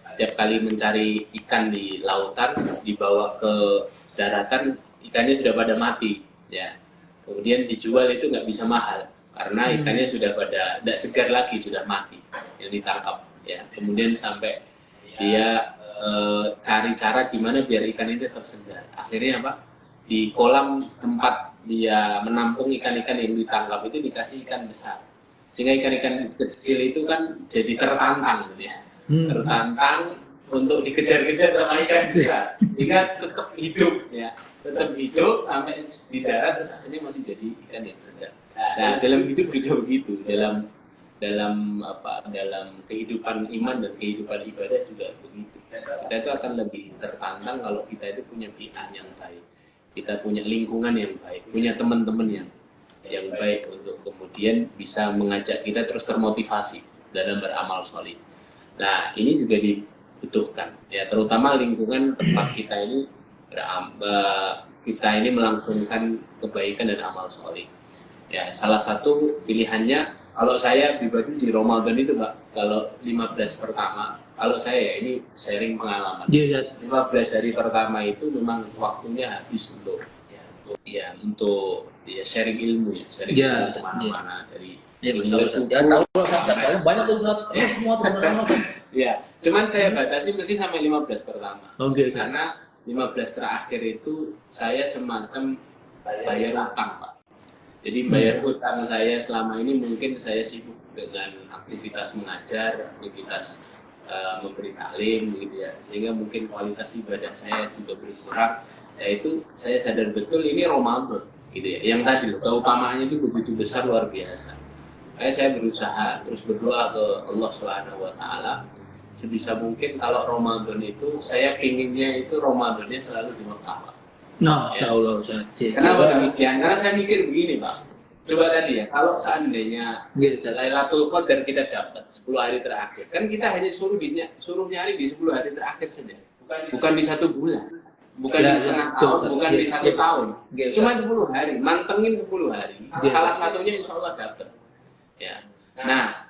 setiap kali mencari ikan di lautan dibawa ke daratan ikannya sudah pada mati ya kemudian dijual itu nggak bisa mahal karena ikannya sudah pada tidak segar lagi sudah mati yang ditangkap ya kemudian sampai dia cari cara gimana biar ikan ini tetap segar akhirnya apa di kolam tempat dia menampung ikan-ikan yang ditangkap itu dikasih ikan besar sehingga ikan-ikan kecil itu kan jadi tertantang gitu ya tertantang untuk dikejar-kejar sama ikan besar sehingga tetap hidup ya tetap hidup sampai di darat terus akhirnya masih jadi ikan yang segar. Nah dalam hidup juga begitu dalam kehidupan iman dan kehidupan ibadah juga begitu kita itu akan lebih tertantang kalau kita itu punya bi'ah yang baik kita punya lingkungan yang baik punya teman-teman yang baik untuk kemudian bisa mengajak kita terus termotivasi dalam beramal sholih. Nah, ini juga dibutuhkan, ya terutama lingkungan tempat kita ini melangsungkan kebaikan dan amal sholih. Ya, salah satu pilihannya, kalau saya pribadi di Ramadan itu, Pak, kalau 15 pertama, kalau saya ya ini sharing pengalaman. 15 hari pertama itu memang waktunya habis untuk sharing ilmu sharing ilmu kemana-mana dari banyak tuh semua teman-teman. Ya, cuman saya batasi mesti sampai 15 pertama. Oke, karena 15 terakhir itu saya semacam bayar utang, Pak. Jadi bayar utang saya selama ini mungkin saya sibuk dengan aktivitas mengajar, aktivitas memberi taklim gitu ya. Sehingga mungkin kualitas ibadah saya juga berkurang. Yaitu saya sadar betul ini Ramadan gitu ya. Yang tadi loh, keutamaannya itu begitu besar luar biasa. Saya berusaha terus berdoa ke Allah Subhanahu wa taala sebisa mungkin kalau Ramadan itu saya pinginnya itu Ramadannya selalu di Mekah, Pak. Nah, insya Allah saja. Kenapa demikian? Karena saya mikir begini, Pak. Coba tadi ya, kalau seandainya Lailatul Qadar kita dapat 10 hari terakhir, kan kita hanya suruh nyari di 10 hari terakhir saja. Bukan di 1 bulan. Bukan di setengah tahun, bukan di 1 tahun. Cuma 10 hari, mantengin 10 hari. Salah satunya insya Allah dapat. Ya. Nah,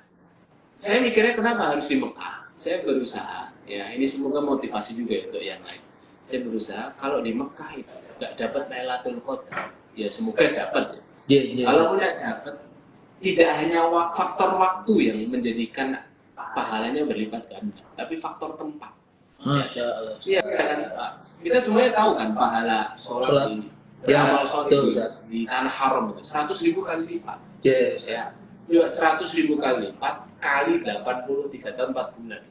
saya mikirnya kenapa harus di Mekah? Saya berusaha, ya ini semoga motivasi juga untuk yang lain. Saya berusaha kalau di Mekah itu nggak dapat Lailatul Qadar, ya semoga dapat. Kalau tidak dapat, tidak hanya faktor waktu yang menjadikan pahalanya berlipat ganda. Tapi faktor tempat. Masya Allah. Iya kan, kita semuanya tahu kan pahala sholat ini. Ya, Amal sholat betul, di tanah haram itu 100.000 kali lipat. Yes. Ya, juga 100.000 kali lipat kali 83 tahun 4 bulan.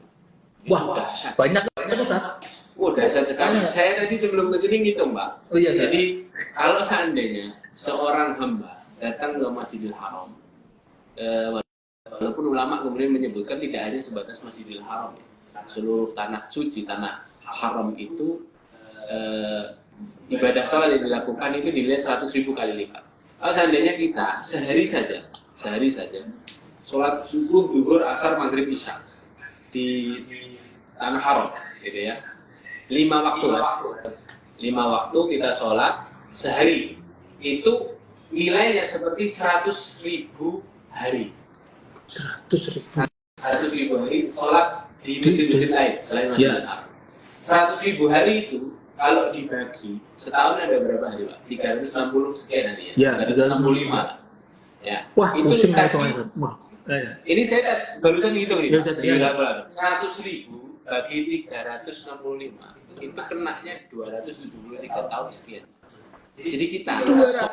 Wah, dahsyat. banyak Ustaz. Oh, dahsyat sekali. Saya tadi sebelum kesini ngitung, Pak. Oh iya, Jadi kalau seandainya seorang hamba datang ke Masjidil Haram, walaupun ulama kemudian menyebutkan tidak hanya sebatas Masjidil Haram, ya. Seluruh tanah suci, tanah haram itu ibadah sholat yang dilakukan itu nilai 100.000 kali lipat. Kalau seandainya kita sehari saja sholat subuh, duhur, asar, maghrib, isya di tanah haram, gitu ya. 5 waktu kan? 5 waktu kita sholat sehari itu nilainya seperti 100.000 hari. 100.000 hari sholat di masjid-masjid lain selain Masjidil Haram. 100.000 hari itu kalau dibagi setahun ada berapa hari, Pak? 360 sekian hari ya? 365. Ya. Wah, itu tadi. Wah. Ini saya barusan ngitung nih. Ya. 100.000 bagi 365 itu kenanya 273 tahun sekian. Jadi kita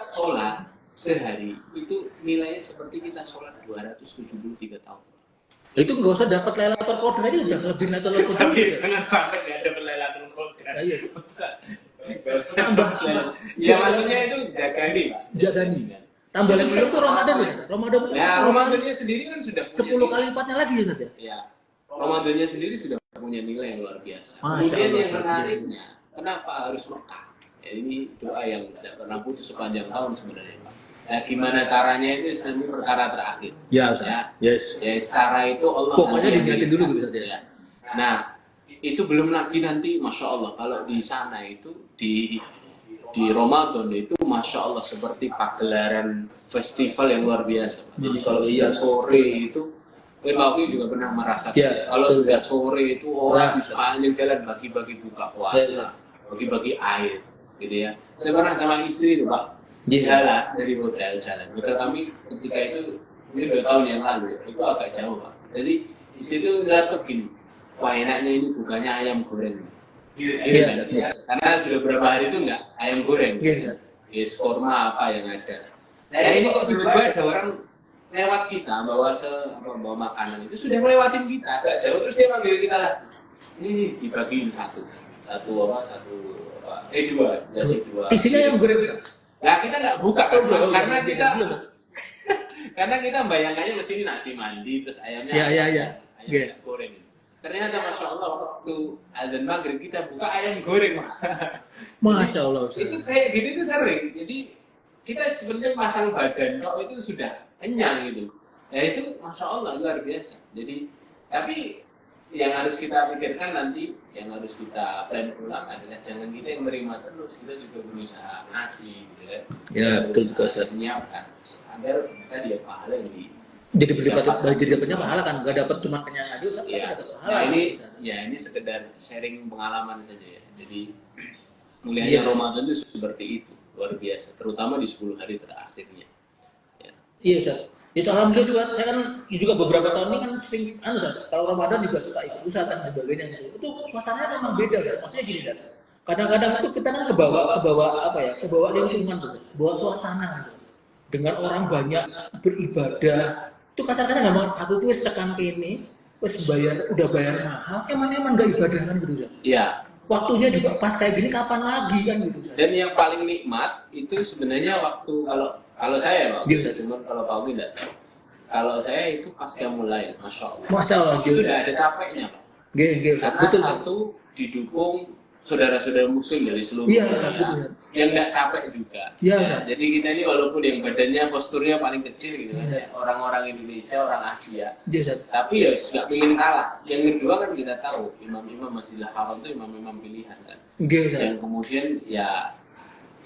sholat sehari itu nilainya seperti kita sholat 273 tahun. Itu nggak usah dapat Lailatul Qadar aja udah lebih Lailatul Qadar. Tapi jangan sampai nggak ada Lailatul Qadar. Iya. Tambah. Ya maksudnya itu jagani, Pak. Jagani. Tambah lagi itu Ramadan ya. Ramadan itu. Ya, Ramadannya sendiri kan sudah 10 kali lipatnya lagi ya, Ustaz. Ya. Ramadannya sendiri sudah punya nilai yang luar biasa. Masya Kemudian Allah, yang menariknya, kenapa harus Mekah? Ya, ini doa yang tidak pernah putus sepanjang tahun sebenarnya, Pak. Nah, gimana caranya itu ini perkara terakhir. Ya, Ustaz. Ya. Yes. Ya, cara itu Allah Pokoknya diniatin dulu gitu Ustaz ya. Nah, itu belum lagi nanti, Masya Allah, kalau di sana itu di Ramadan itu Masya Allah seperti pagelaran festival yang luar biasa. Jadi kalau sudah sore itu, Pak Oki juga pernah merasakan. Ya, kalau betul. sudah sore itu orang di sepanjang jalan bagi-bagi buka puasa, bagi-bagi air, gitu ya. Saya pernah sama istri itu, Pak, jalan dari hotel kami ketika itu ini 2 tahun yang lalu, itu agak jauh, Pak. Jadi istri itu ngeliat gini, wah enaknya ini bukannya ayam goreng. Iya. Karena sudah berapa hari itu enggak ayam goreng. Iya. Yes, korma apa yang ada. Nah ini kok tiba-tiba ada orang lewat kita bawa makanan itu sudah melewatin kita agak jauh, terus dia manggil kita lagi. Ini dibagiin dua, dua. Isinya ayam goreng. Nah kita nggak buka karena kita karena kita membayangkannya mesti ini nasi mandi terus ayamnya ayam goreng. Ternyata Masya Allah waktu azan maghrib kita buka ayam goreng. Masya Allah. Itu kayak gitu itu sering. Jadi kita sebenarnya pasang badan kok itu sudah kenyang gitu. Ya itu Masya Allah luar biasa. Jadi tapi yang harus kita pikirkan nanti, yang harus kita plan ulang adalah jangan kita yang menerima terus, kita juga berusaha ngasih gitu kan. Ya betul juga Ustaz. Menyiapkan agar tadi ya pahala yang jadi dapatnya pahala kan, nggak dapat cuma kenyang aja Ustaz, tapi dapat pahala. Nah, ini sekedar sharing pengalaman saja ya. Jadi mulianya Ramadan itu seperti itu, luar biasa, terutama di 10 hari terakhirnya. Ya. Iya Ustaz. Itu alhamdulillah juga, saya kan juga beberapa tahun ini kan sering Ustaz, kalau Ramadan juga suka ikut usaha dan sebagainya. Itu suasananya memang beda kan. Maksudnya gini kan. Kadang-kadang itu kita kan kebawa lingkungan tuh, kebawa suasana gitu. Dengan orang banyak beribadah. Itu kasar-kasar nggak mau aku tuh tekan kini, udah bayar mahal, emang nggak ibadah kan gitu ya? Iya. Waktunya juga pas kayak gini kapan lagi kan gitu. Dan yang paling nikmat itu sebenarnya waktu kalau saya Pak, cuma kalau Pak Ogi tidak tahu. Kalau saya itu pasca mulai, Masya Allah. Masya Allah. Itu tidak ada capeknya Pak. Karena betul, satu didukung saudara-saudara muslim dari seluruh dunia yang tidak capek juga. Jadi kita ini walaupun yang badannya posturnya paling kecil gitu kan, orang-orang Indonesia, orang Asia, tapi ya nggak ingin kalah. Yang kedua kan kita tahu imam-imam Masjidil Haram itu imam-imam pilihan kan, yang kemudian ya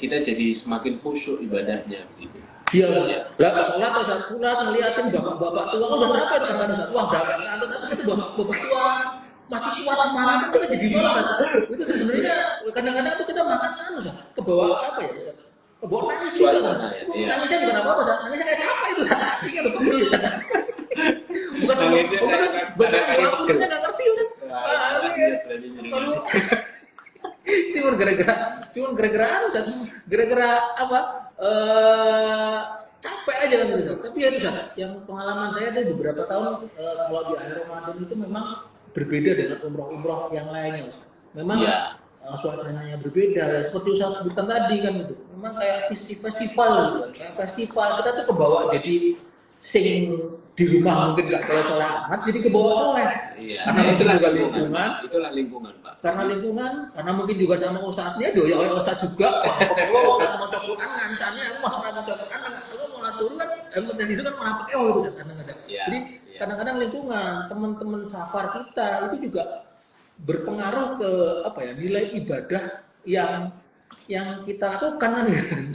kita jadi semakin khusyuk ibadahnya gitu. Iya, sholat ngeliatin bapak-bapak tua udah capek kan Ustaz. Wah, tapi itu bapak tua masih kuat semangat kan kita jadi malas. Itu sebenarnya kadang-kadang tuh kita makan Ustaz, kebawa apa ya Ustaz? Kebawa nangis juga. Nangisnya bukan apa-apa Ustaz, nangisnya kayak capek itu Ustaz. Bukan maksudnya nggak ngerti kan. Aduh. Cuman gara-gara anu, Ustaz. Gara-gara apa? Capek aja kan Ustaz. Tapi ya Ustaz, yang pengalaman saya ada beberapa tahun kalau di akhir Ramadan itu memang berbeda dengan umroh-umroh yang lainnya Ustaz. Memang suasananya berbeda ya, seperti Ustaz sebutkan tadi kan itu. Memang kayak festival gitu kan. Kayak festival kita tuh kebawa jadi sing di rumah mungkin nggak soleh amat, jadi kebawa soleh. Iya. Karena mungkin juga lingkungan. Itulah lingkungan, Pak. Karena lingkungan, karena mungkin juga sama ustadznya, doya ustadz juga. Pokoknya ustadz mau cokokan ngancannya, aku masa mau cokokan, aku mau ngatur kan, dan itu kan malah pakai gitu kadang-kadang. Jadi kadang-kadang lingkungan, teman-teman safar kita itu juga berpengaruh ke apa ya, nilai ibadah yang kita lakukan kan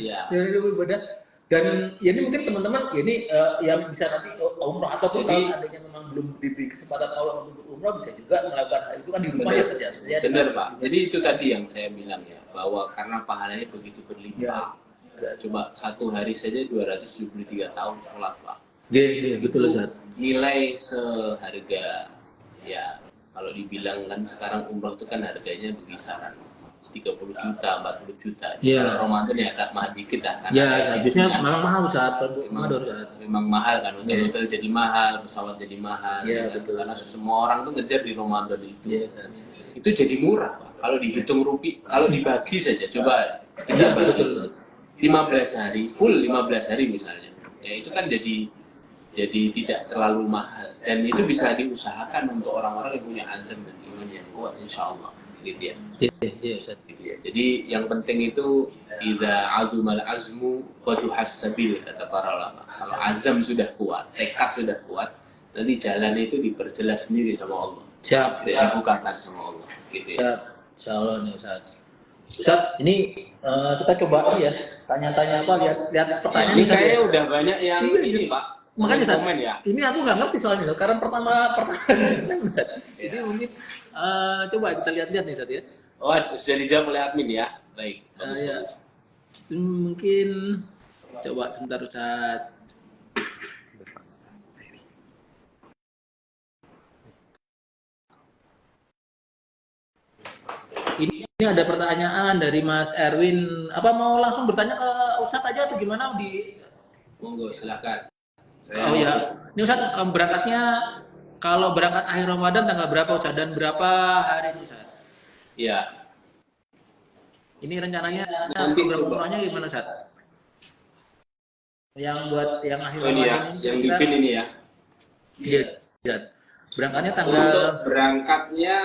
ya. Nilai ibadah. Dan ya ini mungkin teman-teman ini yang bisa nanti umroh ataupun kalau seandainya memang belum diberi kesempatan Allah untuk umroh bisa juga melakukan hal itu kan di rumah ya saja. Benar Pak. Jadi itu tadi yang saya bilang ya, bahwa karena pahalanya begitu berlimpah. Ya. Coba satu hari saja 273 tahun sholat Pak. Iya betul Ustaz. Nilai seharga ya kalau dibilang kan sekarang umroh itu kan harganya berkisaran 30 juta, 40 juta. Yeah. Kalau Ramadan ya agak mahal dikit lah. Ya, habisnya memang mahal saat memang mahal kan, hotel jadi mahal, pesawat jadi mahal. Yeah, kan? betul. Karena semua orang tuh ngejar di Ramadan itu. Yeah. Itu jadi murah, Pak. Kalau dihitung rupiah, kalau dibagi saja, coba kita Yeah, bagi betul. 15 hari, full 15 hari misalnya. Ya itu kan jadi tidak terlalu mahal. Dan itu bisa diusahakan untuk orang-orang yang punya azam dan iman yang kuat, insya Allah. Gitu ya. Iya, Ustaz. Gitu ya. Jadi yang penting itu idza azumal azmu wa tuhassabil kata para ulama. Kalau azam sudah kuat, tekad sudah kuat, nanti jalan itu diperjelas sendiri sama Allah. Siap. Dibukakan sama Allah. Gitu ya. Siap. Insyaallah nih Ustaz. Ustaz, ini kita coba ya tanya-tanya apa lihat pertanyaan ini kayaknya udah banyak yang ini Pak. Makanya Ustaz, komen ya. ini aku nggak ngerti soalnya karena pertama Ustaz. Jadi mungkin coba kita lihat-lihat nih Ustaz ya. Oh, sudah dijawab oleh admin ya. Baik. Ya. Mungkin coba sebentar Ustaz. Ini ada pertanyaan dari Mas Erwin. Apa mau langsung bertanya ke Ustaz aja atau gimana di? Monggo silakan. Oh ya, ini Ustaz berangkatnya kalau berangkat akhir Ramadan tanggal berapa Ustaz dan berapa hari ini Ustaz? Iya. Ini rencananya Nanti program coba. umrohnya gimana Ustaz? Yang buat yang akhir Oh, ini ya, Ramadan ini yang dipin ini ya. Iya, iya. Berangkatnya tanggal Untuk berangkatnya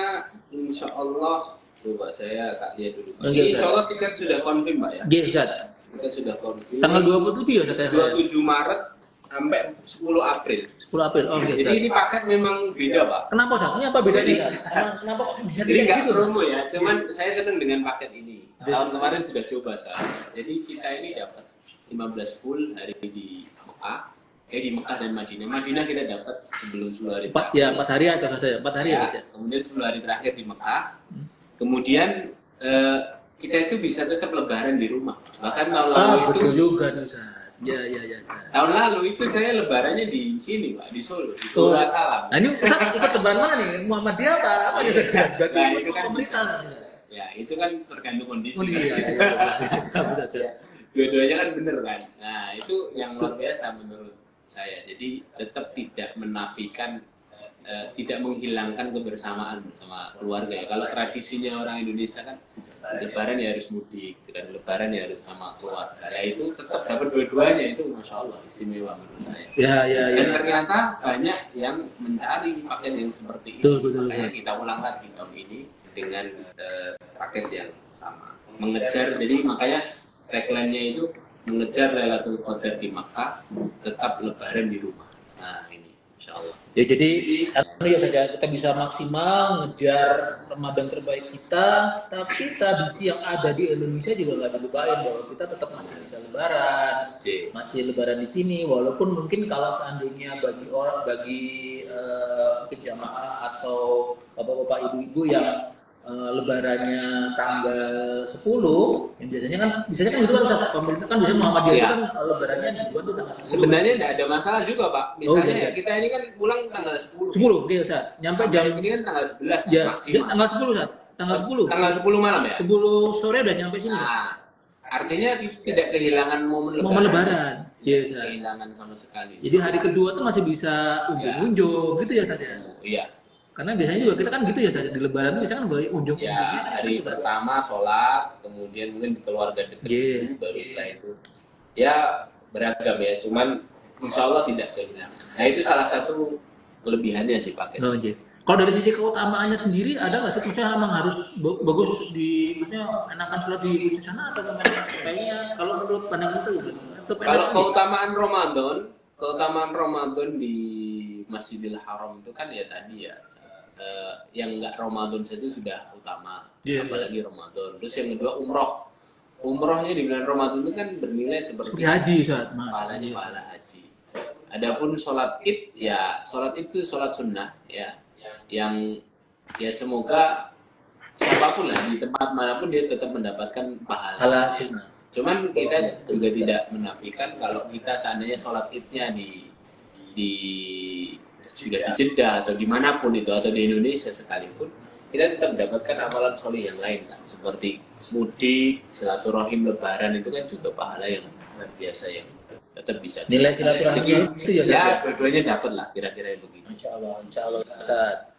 insya Allah coba saya tak lihat dulu. Insya Allah tiket sudah confirm Pak ya. Iya, Ustaz. Tiket sudah confirm. Tanggal 27 ya Ustaz ya? 27 Maret sampai 10 April. 10 April. Oh, oke. Jadi ini paket memang beda Pak. Kenapa Ustaz? Ini apa bedanya Ustaz? Kenapa kok bisa Jadi nggak gitu? promo ya, cuman saya senang dengan paket ini. Tahun kemarin sudah coba saya. Jadi kita ini dapat 15 full hari di Mekah. Di Mekah dan Madinah. Madinah kita dapat sebelum 10 hari terakhir. Ya, 4 hari atau saja? 4 hari ya. Kemudian 10 hari terakhir di Mekah. Kemudian kita itu bisa tetap lebaran di rumah. Bahkan tahun lalu itu betul juga nih Ustaz. Ya. tahun lalu itu saya lebarannya di sini Pak, di Solo, di Solo Salam. Nah, ini Ustaz ikut lebaran mana nih? Muhammadiyah apa nih? Berarti Nah, ikut itu kan pemerintah kan? Ya, itu kan tergantung kondisi. Oh iya. Ya. Dua-duanya kan bener kan. Nah, itu yang luar biasa menurut saya. Jadi tetap tidak menafikan, tidak menghilangkan kebersamaan bersama keluarga ya. Kalau tradisinya orang Indonesia kan lebaran ya harus mudik, dan lebaran ya harus sama keluarga. Ya itu tetap dapat dua-duanya, itu masya Allah istimewa menurut saya. Ya. Dan ternyata banyak yang mencari paket yang seperti itu. Betul. Makanya kita ulang lagi tahun ini dengan paket yang sama. Mengejar, jadi makanya tagline-nya itu mengejar Lailatul Qadar di Makkah, tetap lebaran di rumah. Nah ini, insya Allah. Ya jadi ya saja kita bisa maksimal ngejar Ramadan terbaik kita, tapi tradisi yang ada di Indonesia juga nggak dilupain bahwa kita tetap masih bisa lebaran, masih lebaran di sini, walaupun mungkin kalau seandainya bagi mungkin jamaah atau bapak-bapak ibu-ibu yang Lebarannya tanggal 10, yang biasanya kan gitu kan Ustaz. Pemerintah kan biasanya Muhammadiyah itu Iya. kan lebarannya di bulan tuh tanggal 10. Sebenarnya tidak ada masalah juga Pak. Misalnya iya. ya, kita ini kan pulang tanggal 10. 10, oke Ustaz. Nyampe Sampai jam sini kan tanggal 11 ya, maksimal. tanggal 10 Ustaz. Tanggal 10. Tanggal 10 malam ya? 10 sore udah nyampe sini. Nah, artinya tidak kehilangan momen lebaran. Momen lebaran. Iya, Ustaz. Kehilangan sama sekali. Jadi hari kedua tuh masih bisa unjung-unjung gitu ya Ustaz ya. Iya. Karena biasanya juga kita kan gitu ya Ustaz, di lebaran biasanya kan banyak unjung-unjungnya Ya, kan hari juga. pertama sholat, kemudian mungkin di keluarga dekat Iya. dulu, baru setelah itu. Ya, beragam ya, cuman insya Allah tidak kehilangan. Nah, itu salah satu kelebihannya sih Pak. Oh, iya. Kalau dari sisi keutamaannya sendiri ada nggak sih? Maksudnya emang harus bagus di, maksudnya enakan sholat di sana atau gimana? Kayaknya kalau menurut pandangan itu gitu. Kalau keutamaan Ramadan di Masjidil Haram itu kan ya tadi ya, yang nggak Ramadan saja sudah utama, apalagi Ramadan. Terus yang kedua umrohnya di bulan Ramadan itu kan bernilai seperti haji saat pahala haji. Adapun sholat id ya, sholat itu sholat sunnah ya, yang ya semoga siapapun lah di tempat manapun dia tetap mendapatkan pahala sunnah. Cuman kita juga tidak menafikan kalau kita seandainya sholat idnya sudah di Jeddah atau dimanapun itu atau di Indonesia sekalipun, kita tetap mendapatkan amalan soleh yang lain kan, seperti mudik, silaturahim, lebaran itu kan juga pahala yang luar biasa yang tetap bisa nilai silaturahim itu ya dua-duanya dapat lah kira-kira begitu. Insya Allah Ustaz.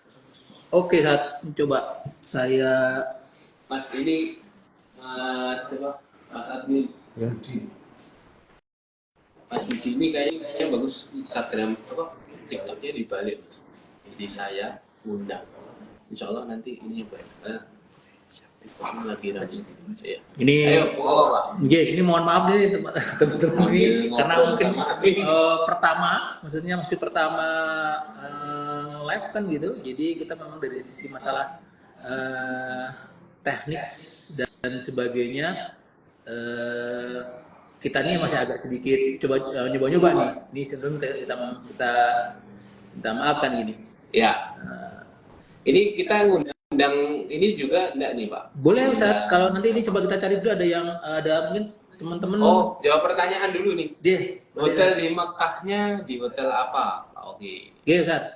Oke Ustaz, coba saya Mas ini Mas Admin Ya. Mas Budi ini kayaknya bagus Instagram TikToknya dibalik Mas. Jadi saya undang. Insya Allah nanti ini baik. TikToknya lagi rajin gitu ya. ini Pak. ini mohon maaf nih teman-teman ini karena mungkin masih pertama live kan gitu. Jadi kita memang dari sisi masalah teknik dan sebagainya kita nih masih agak sedikit nyoba-nyoba nih. Ini sebelum kita maafkan gini. Ya. Ini kita ngundang ini juga enggak nih Pak? Boleh Ustaz, kalau nanti ini coba kita cari dulu ada mungkin teman-teman. Oh, jawab pertanyaan dulu nih. Dia Hotel di Mekahnya di hotel apa? Oke. Oke Ustaz.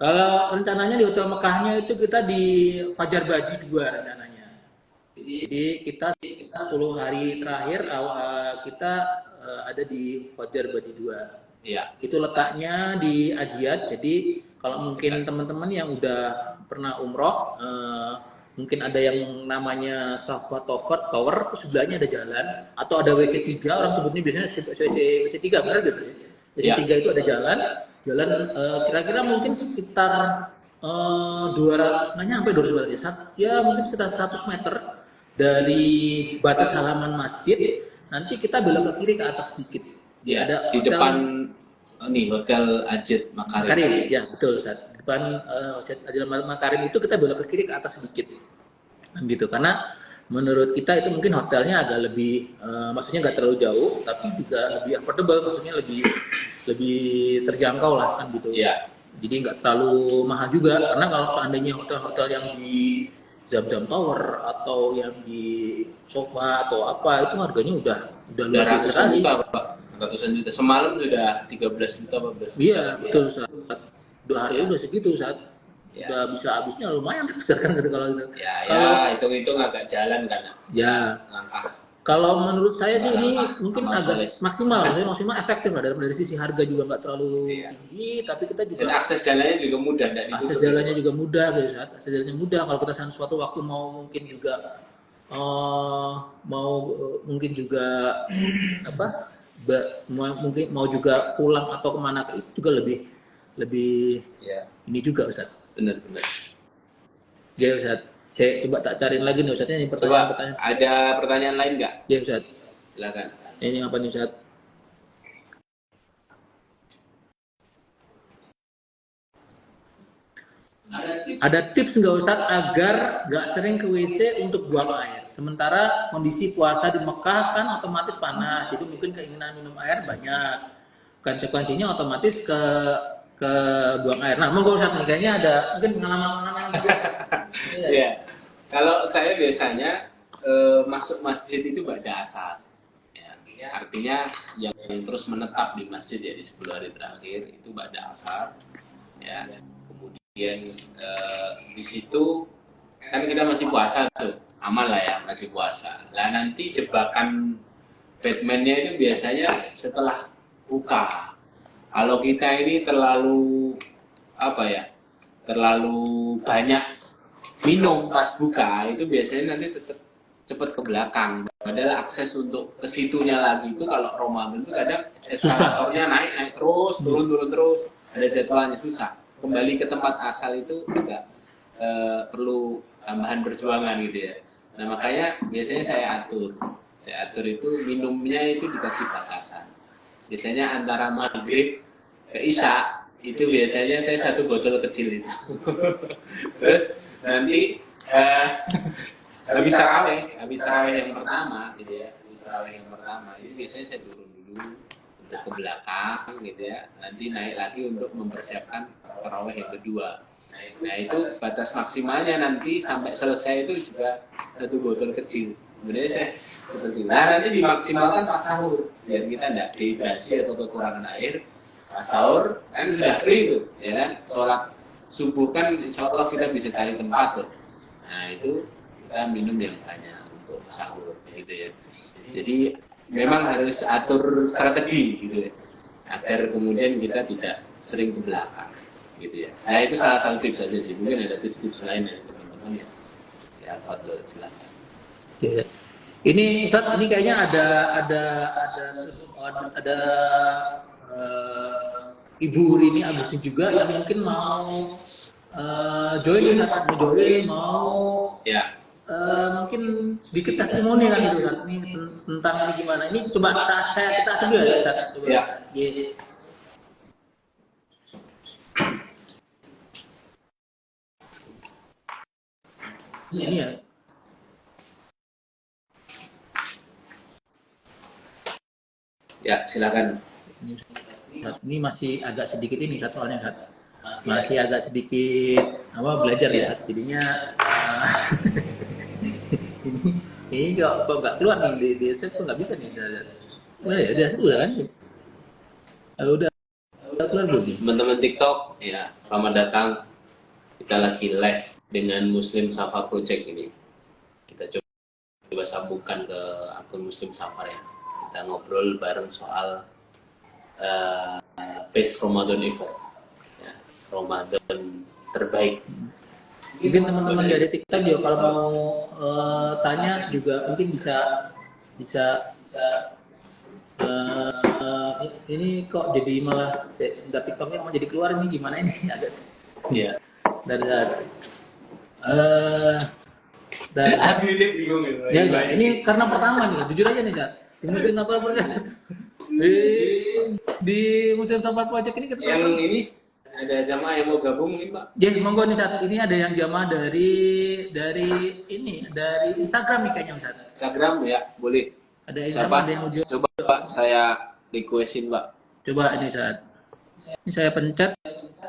Kalau rencananya di hotel Mekahnya itu kita di Fajar Badi 2 rencananya. Jadi kita 10 hari terakhir kita ada di Fajar Badi 2. Iya. Itu letaknya di Ajiat. Jadi kalau mungkin teman-teman yang udah pernah umroh, mungkin ada yang namanya Safa Tower, sebelahnya ada jalan atau ada WC 3, orang sebutnya biasanya WC 3, benar gak sih? WC 3 itu ada jalan kira-kira mungkin sekitar 200, nggak nyampe 200 meter ya, mungkin sekitar 100 meter dari batas halaman masjid. Nanti kita belok ke kiri ke atas sedikit. Ya, ada di depan Hotel Ajit Makarim. Ya betul Ustaz. Di depan Hotel Ajit Makarim itu kita belok ke kiri ke atas sedikit. Gitu, karena menurut kita itu mungkin hotelnya agak lebih maksudnya nggak terlalu jauh, tapi juga lebih affordable, maksudnya lebih terjangkau lah kan gitu. Ya. Jadi nggak terlalu mahal juga, karena kalau seandainya hotel-hotel yang di Jam-Jam Tower atau yang di Sofa atau apa itu harganya udah luar biasa sekali. Ratusan juta. Semalam sudah 13 juta 14 juta. Iya, betul Ustaz. 2 hari udah segitu Ustaz. Ya. Udah bisa habisnya lumayan kan gitu kalau itu. Ya, hitung-hitung agak jalan kan. Ya. Langkah. Kalau menurut saya sih ini mungkin agak maksimal efektif lah dari sisi harga juga nggak terlalu tinggi, tapi kita juga dan akses jalannya juga mudah. Akses jalannya juga mudah gitu Ustaz. Akses jalannya mudah kalau kita suatu waktu mau mungkin juga mungkin juga mungkin mau juga pulang atau kemana itu juga lebih ini juga Ustaz. Benar. Ya Ustaz, saya coba tak cariin lagi nih Ustaznya ini pertanyaan. Ada pertanyaan lain nggak? Ya Ustaz. Silakan. Ini apa nih Ustaz? Ada tips nggak Ustaz agar nggak sering ke WC untuk buang air? Sementara kondisi puasa di Mekah kan otomatis panas, jadi mungkin keinginan minum air banyak. Konsekuensinya otomatis ke buang air. Nah, monggo Ustaz, kayaknya ada mungkin pengalaman juga. Iya. Kalau saya biasanya masuk masjid itu ba'da asar. Ya, artinya yang terus menetap di masjid ya di 10 hari terakhir itu ba'da asar. Ya, kemudian di situ kan kita masih puasa tuh, aman lah ya masih puasa. Lah nanti jebakan Batman-nya itu biasanya setelah buka. Kalau kita ini terlalu apa ya, terlalu banyak minum pas buka itu biasanya nanti tetap cepat ke belakang. Padahal akses untuk ke situnya lagi itu kalau Ramadan itu kadang eskalatornya naik terus, turun terus, ada jadwalnya susah. Kembali ke tempat asal itu agak perlu tambahan perjuangan gitu ya. Nah makanya biasanya saya atur itu minumnya itu dikasih batasan. Biasanya antara maghrib ke isya itu biasanya saya satu botol kecil itu. Terus nanti habis taraweh yang pertama gitu ya, itu biasanya saya turun dulu untuk ke belakang gitu ya, nanti naik lagi untuk mempersiapkan taraweh yang kedua. Nah itu batas maksimalnya nanti sampai selesai itu juga satu botol kecil. Sebenarnya saya seperti itu. Nah nanti dimaksimalkan pas sahur biar kita tidak dehidrasi atau kekurangan air. Pas sahur kan sudah free tuh, ya kan? Sholat subuh kan insya Allah kita bisa cari tempat tuh. Nah itu kita minum yang banyak untuk sahur gitu ya. Jadi memang harus atur strategi gitu ya, agar kemudian kita tidak sering ke belakang gitu ya. Nah itu salah satu tips saja sih. Mungkin ada tips-tips lain dari teman-teman ya. Ya Fadl silakan. Ya. Ini Ustaz, ini kayaknya ada Ibu Rini Agustin juga yang mungkin mau join Ustaz, mau join, mau Ya. mungkin sedikit testimoni kan itu Ustaz. Ini tentang ini gimana? Ini coba kita dulu ya Ustaz. Coba. Ya. Ini ya. Ya, silakan. Ini masih agak sedikit ini Ustaz, soalnya Ustaz. Masih agak sedikit belajar ya Ustaz. Jadinya ini kok nggak keluar nih di SF kok nggak bisa nih. Udah kan? Udah keluar belum nih? Teman-teman TikTok, ya selamat datang. Kita lagi live dengan Muslim Safar Project ini. Kita coba sambungkan ke akun Muslim Safar ya. Kita ngobrol bareng soal best Ramadan event, ya, Ramadan terbaik. Mungkin teman-teman dari TikTok juga kalau mau tanya juga mungkin bisa ini kok jadi malah sebentar TikToknya mau jadi keluar ini gimana ini agak Ya. dari Aduh dia bingung ya ini karena pertama nih jujur aja nih Zat. Di Muslim Safar Project di Muslim Safar Project ini kita yang ini ada jamaah yang mau gabung nih Pak. ya monggo nih Zat. Ini ada yang jamaah dari Instagram nih kayaknya Zat. Instagram ya boleh. Ada Instagram ada yang mau join. Coba Pak saya requestin Pak. Coba ini Zat. Ini saya pencet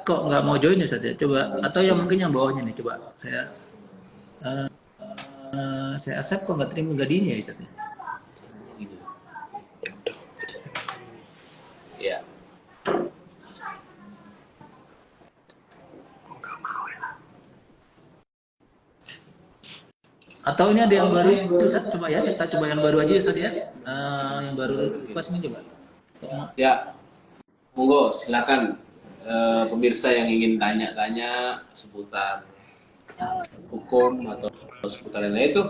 kok nggak mau join ya Zat ya. Coba atau yang mungkin yang bawahnya nih coba saya accept kok nggak terima gadinya ya Zat ya. Ya. Atau ini ada yang baru Ustaz, coba ya kita coba yang baru aja Ustaz ya. Yang baru request ini coba. Ya. Monggo silakan pemirsa yang ingin tanya-tanya seputar hukum atau seputar lain itu.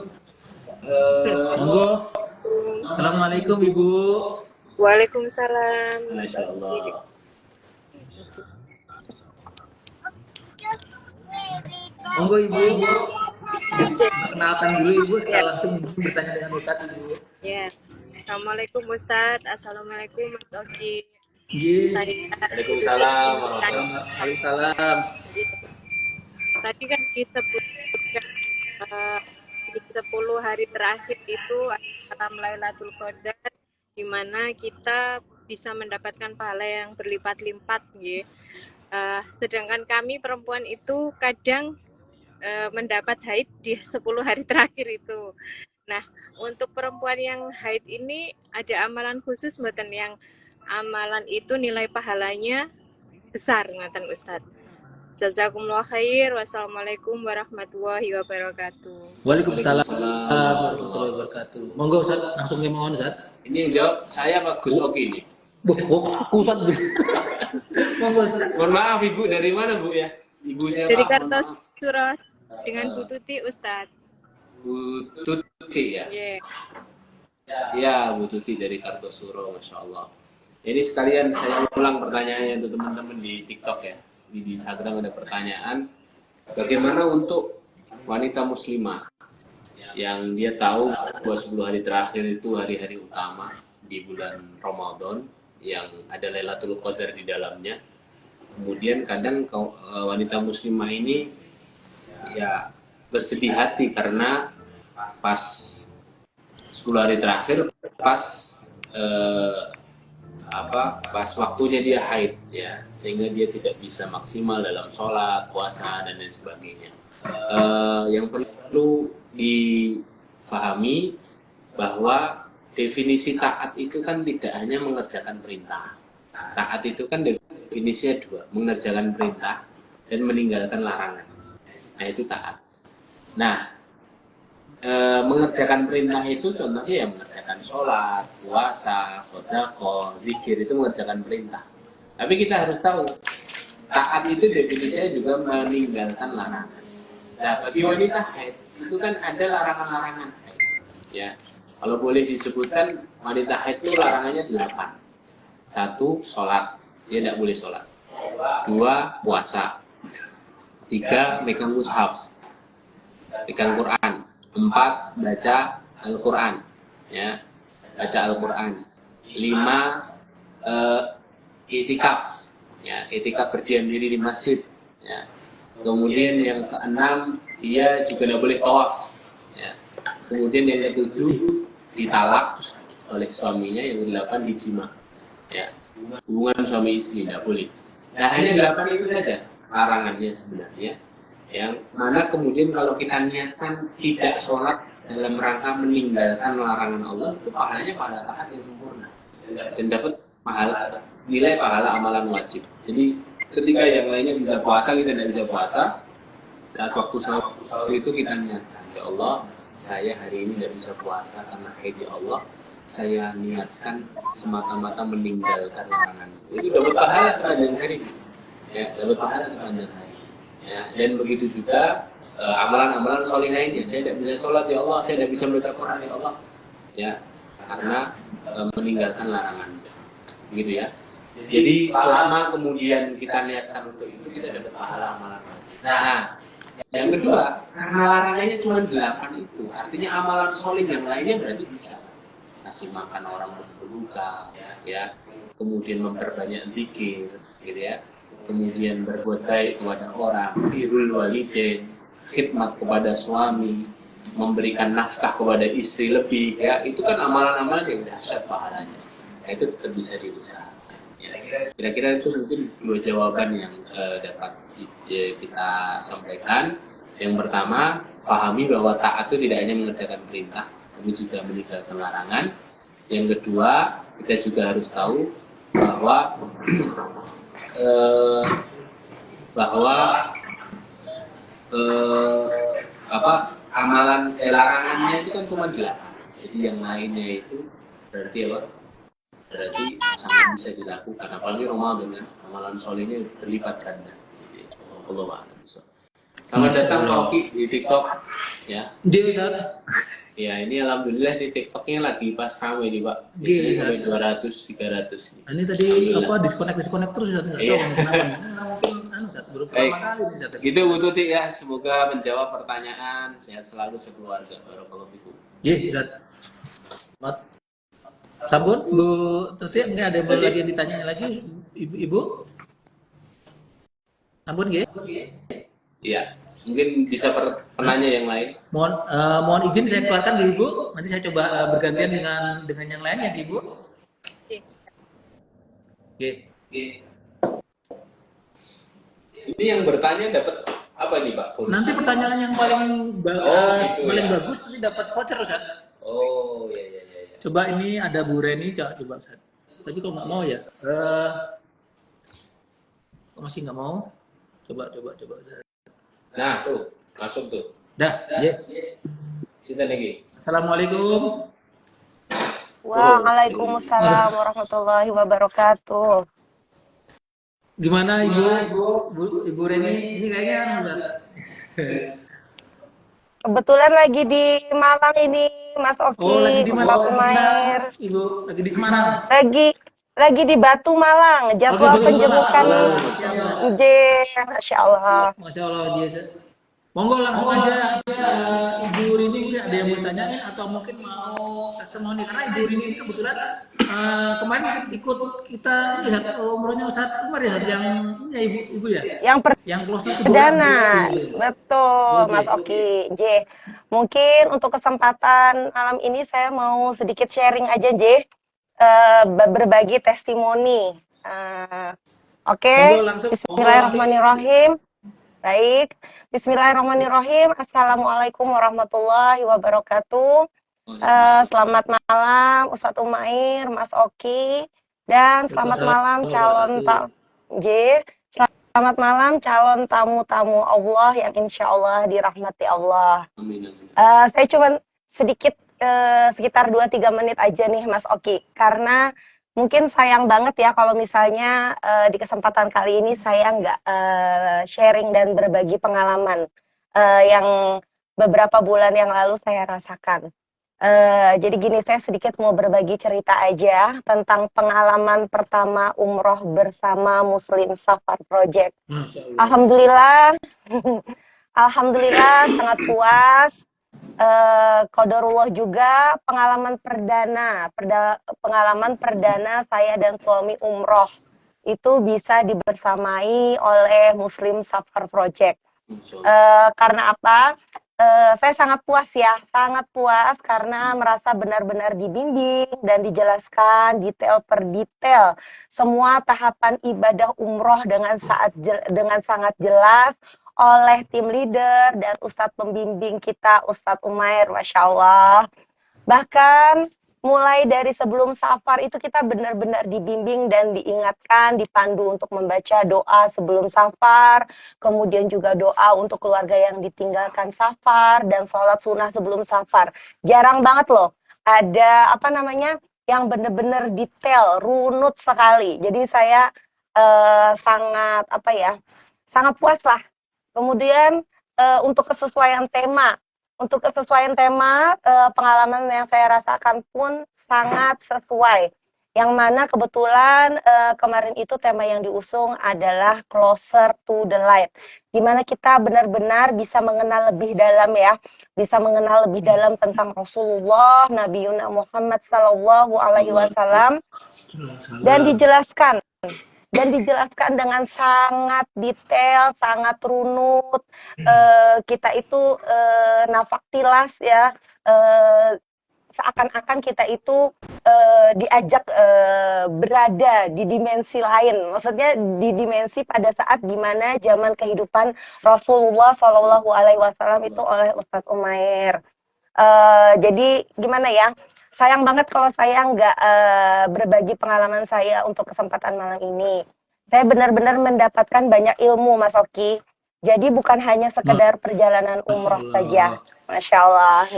Monggo. Assalamualaikum Ibu. Waalaikumsalam. Masya Allah. Monggo Ibu. Perkenalkan dulu Ibu, setelah langsung bertanya dengan Ustaz Ibu. Ya. Assalamualaikum Ustadz. Assalamualaikum Mas Oki. Waalaikumsalam warahmatullahi Waalaikumsalam. Tadi kan disebutkan di 10 hari terakhir itu malam Lailatul Qadar, di mana kita bisa mendapatkan pahala yang berlipat-lipat, ya. Sedangkan kami perempuan itu kadang mendapat haid di 10 hari terakhir itu. Nah, untuk perempuan yang haid ini ada amalan khusus mboten yang amalan itu nilai pahalanya besar ngoten Ustadz. Jazakumullah khair. Wassalamualaikum warahmatullahi wabarakatuh. Waalaikumsalam Waalaikumsalam warahmatullahi wabarakatuh. Monggo Ustaz, langsung ke mohon Ustaz. Ini yang jawab saya Pak Gus Oki ini. Aku Ustaz. Monggo Ustaz. Mohon maaf Ibu, dari mana Bu ya? Ibu saya Dari Pak, mohon maaf. Kartosuro dengan Bu Tuti Ustadz. Bu Tuti ya? Yeah. Ya, Bu Tuti dari Kartosuro, Masya Allah. Ini sekalian saya ulang pertanyaannya untuk teman-teman di TikTok ya. Di Instagram ada pertanyaan, bagaimana untuk wanita muslimah yang dia tahu bahwa 10 hari terakhir itu hari-hari utama di bulan Ramadan yang ada Lailatul Qadar di dalamnya. Kemudian kadang wanita muslimah ini ya bersedih hati karena pas 10 hari terakhir pas pas waktunya dia haid ya, sehingga dia tidak bisa maksimal dalam sholat, puasa dan lain sebagainya. Yang perlu difahami bahwa definisi taat itu kan tidak hanya mengerjakan perintah. Taat itu kan definisinya dua, mengerjakan perintah dan meninggalkan larangan. Nah itu taat. Nah, mengerjakan perintah itu contohnya ya mengerjakan sholat, puasa, sedekah, zikir, itu mengerjakan perintah. Tapi kita harus tahu taat itu definisinya juga meninggalkan larangan. Nah bagi wanita haid itu kan ada larangan-larangan haid. Ya, kalau boleh disebutkan wanita haid itu larangannya 8. 1. Sholat, dia tidak boleh sholat. 2. Puasa. 3. Megang mushaf, pegang Quran. 4. Baca Al-Quran, ya, baca Al-Quran. 5. Itikaf, ya, itikaf berdiam diri di masjid, ya. Kemudian yang ke-6 dia juga tidak boleh tawaf, ya. Kemudian yang ke-7 ditalak oleh suaminya, yang ke-8 dijima, ya, hubungan suami istri tidak boleh. Nah hanya 8 itu saja larangannya sebenarnya. Yang mana kemudian kalau kita niatkan tidak sholat dalam rangka meninggalkan larangan Allah, itu pahalanya pahala taat yang sempurna dan dapat pahala, nilai pahala amalan wajib. Jadi ketika yang lainnya bisa puasa, kita tidak bisa puasa, saat waktu sahur itu kita niatkan, ya Allah, saya hari ini tidak bisa puasa karena haid, ya Allah, saya niatkan semata-mata meninggalkan larangan. Itu dapat pahala sepanjang hari, ya, dapat pahala sepanjang hari. Ya, dan begitu juga amalan-amalan soleh lainnya. Saya tidak bisa sholat, ya Allah, saya tidak bisa membaca Quran, ya Allah, ya, karena meninggalkan larangan, begitu ya. Jadi selama kemudian kita niatkan untuk itu, kita dapat pahala amalan wajib. Nah, yang kedua, karena larangannya cuma 8 itu, artinya amalan soleh yang lainnya berarti bisa ngasih makan orang berbuka, ya, kemudian memperbanyak zikir, gitu ya. Kemudian berbuat baik kepada orang, birrul walidain, khidmat kepada suami, memberikan nafkah kepada istri lebih, ya, itu kan amalan-amalan yang dahsyat pahalanya. Nah, itu tetap bisa diusahakan. Ya, kira-kira itu mungkin dua jawaban yang dapat kita sampaikan. Yang pertama, pahami bahwa taat itu tidak hanya mengerjakan perintah, tapi juga meninggalkan larangan. Yang kedua, kita juga harus tahu bahwa amalan larangannya itu kan cuma 8. Jadi yang lainnya itu berarti apa? Berarti sangat bisa dilakukan. Apalagi Ramadan kan, amalan solehnya berlipat ganda. Allah a'lam. Selamat datang Pak Oki di TikTok, ya. Dia Ya, ini alhamdulillah di TikToknya lagi pas ramai nih Pak. Biasanya sampai 200, 300 nih. ini tadi apa disconnect terus Ustaz, nggak tahu ini kenapa. Mungkin baru pertama kali ini Ustaz. Gitu Bu Tuti ya, semoga menjawab pertanyaan, sehat selalu sekeluarga. Barakallahu fikum. Iya, Ustaz. Mat. Sabun Bu Tuti, enggak ada yang lagi yang ditanya lagi Ibu? Sabun nggih? Iya. Mungkin bisa penanya yang lain. Mohon izin saya keluarkan ke Ibu. Nanti saya coba bergantian dengan yang lain ya Ibu. Oke. Ini yang bertanya dapat Apa ini Pak? Bonus? Nanti pertanyaan yang gitu paling ya. bagus nanti dapat voucher Ustaz. Oh, iya. Coba ini ada Bu Reni, coba Ustaz. Tapi kalau nggak mau ya, masih nggak mau. Coba Ustaz. Nah, tuh, masuk tuh. Dah, ya. Sinten iki? Assalamualaikum. Waalaikumsalam warahmatullahi wabarakatuh. Gimana Ibu Reni? Ini kayaknya Ustaz. Kebetulan lagi di Malang ini, Mas Oki, Oh, lagi di mana? Ustadz Umair. Ibu lagi di Semarang. Lagi di Batu Malang, jadwal Batu penjemukan Malang. J, Masya Allah. Masya Allah, Jess. Monggo langsung aja Ibu Rini ada yang mau ditanyain atau mungkin mau testimoni karena Ibu Rini ini kebetulan kemarin ikut kita lihat umrohnya Ustadz Umar ya yang ya Ibu ya yang close-nya itu Perdana, betul Mas Oki. J, mungkin untuk kesempatan malam ini saya mau sedikit sharing aja J, berbagi testimoni. Oke, Bismillahirrahmanirrahim. Baik, Bismillahirrahmanirrahim. Assalamualaikum warahmatullahi wabarakatuh. Selamat malam Ustadz Umair, Mas Oki, dan selamat malam selamat malam calon tamu-tamu Allah yang insya Allah dirahmati Allah. Amin. Saya cuma sedikit sekitar 2-3 menit aja nih Mas Oki, karena mungkin sayang banget ya kalau misalnya di kesempatan kali ini saya nggak sharing dan berbagi pengalaman yang beberapa bulan yang lalu saya rasakan. Jadi gini, saya sedikit mau berbagi cerita aja tentang pengalaman pertama umroh bersama Muslim Safar Project. Alhamdulillah, alhamdulillah sangat puas. Qadarullah juga pengalaman perdana saya dan suami umroh itu bisa dibersamai oleh Muslim Safar Project. Karena apa? Saya sangat puas karena merasa benar-benar dibimbing dan dijelaskan detail per detail semua tahapan ibadah umroh dengan sangat jelas oleh tim leader dan Ustadz pembimbing kita, Ustadz Umair, Masya Allah. Bahkan mulai dari sebelum safar itu kita benar-benar dibimbing dan diingatkan, dipandu untuk membaca doa sebelum safar, kemudian juga doa untuk keluarga yang ditinggalkan safar, dan sholat sunnah sebelum safar. Jarang banget loh ada yang benar-benar detail, runut sekali. Jadi saya sangat puas lah. Kemudian untuk kesesuaian tema, pengalaman yang saya rasakan pun sangat sesuai. Yang mana kebetulan kemarin itu tema yang diusung adalah Closer to the Light. Dimana kita benar-benar bisa mengenal lebih dalam tentang Rasulullah, Nabi Muhammad Sallallahu Alaihi Wasallam, dan dijelaskan dengan sangat detail, sangat runut. Kita itu nafaktilas ya, seakan-akan kita itu diajak berada di dimensi lain. Maksudnya di dimensi pada saat dimana zaman kehidupan Rasulullah Shallallahu Alaihi Wasallam itu oleh Ustadz Umair. Jadi gimana ya? Sayang banget kalau saya nggak berbagi pengalaman saya untuk kesempatan malam ini. Saya benar-benar mendapatkan banyak ilmu, Mas Oki. Jadi bukan hanya sekedar perjalanan umroh saja. Masya Allah.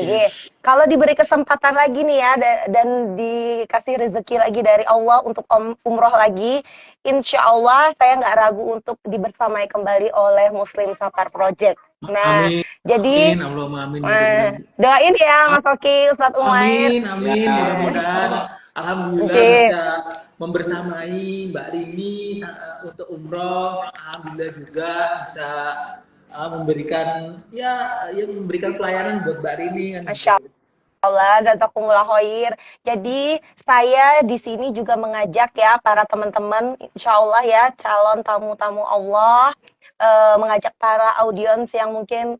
Kalau diberi kesempatan lagi nih ya, dan dikasih rezeki lagi dari Allah untuk umroh lagi, insya Allah saya nggak ragu untuk dibersamai kembali oleh Muslim Safar Project. Nah, amin. Jadi amin. Doain ya Mas Oki, Ustadz Umair. Amin. Mudah-mudahan alhamdulillah bisa membersamai Mbak Rini untuk umroh. Alhamdulillah juga bisa memberikan pelayanan buat Mbak Rini kan. Masya Allah, jazakumullah khair. Jadi saya di sini juga mengajak ya para teman-teman, insya Allah ya calon tamu-tamu Allah, mengajak para audiens yang mungkin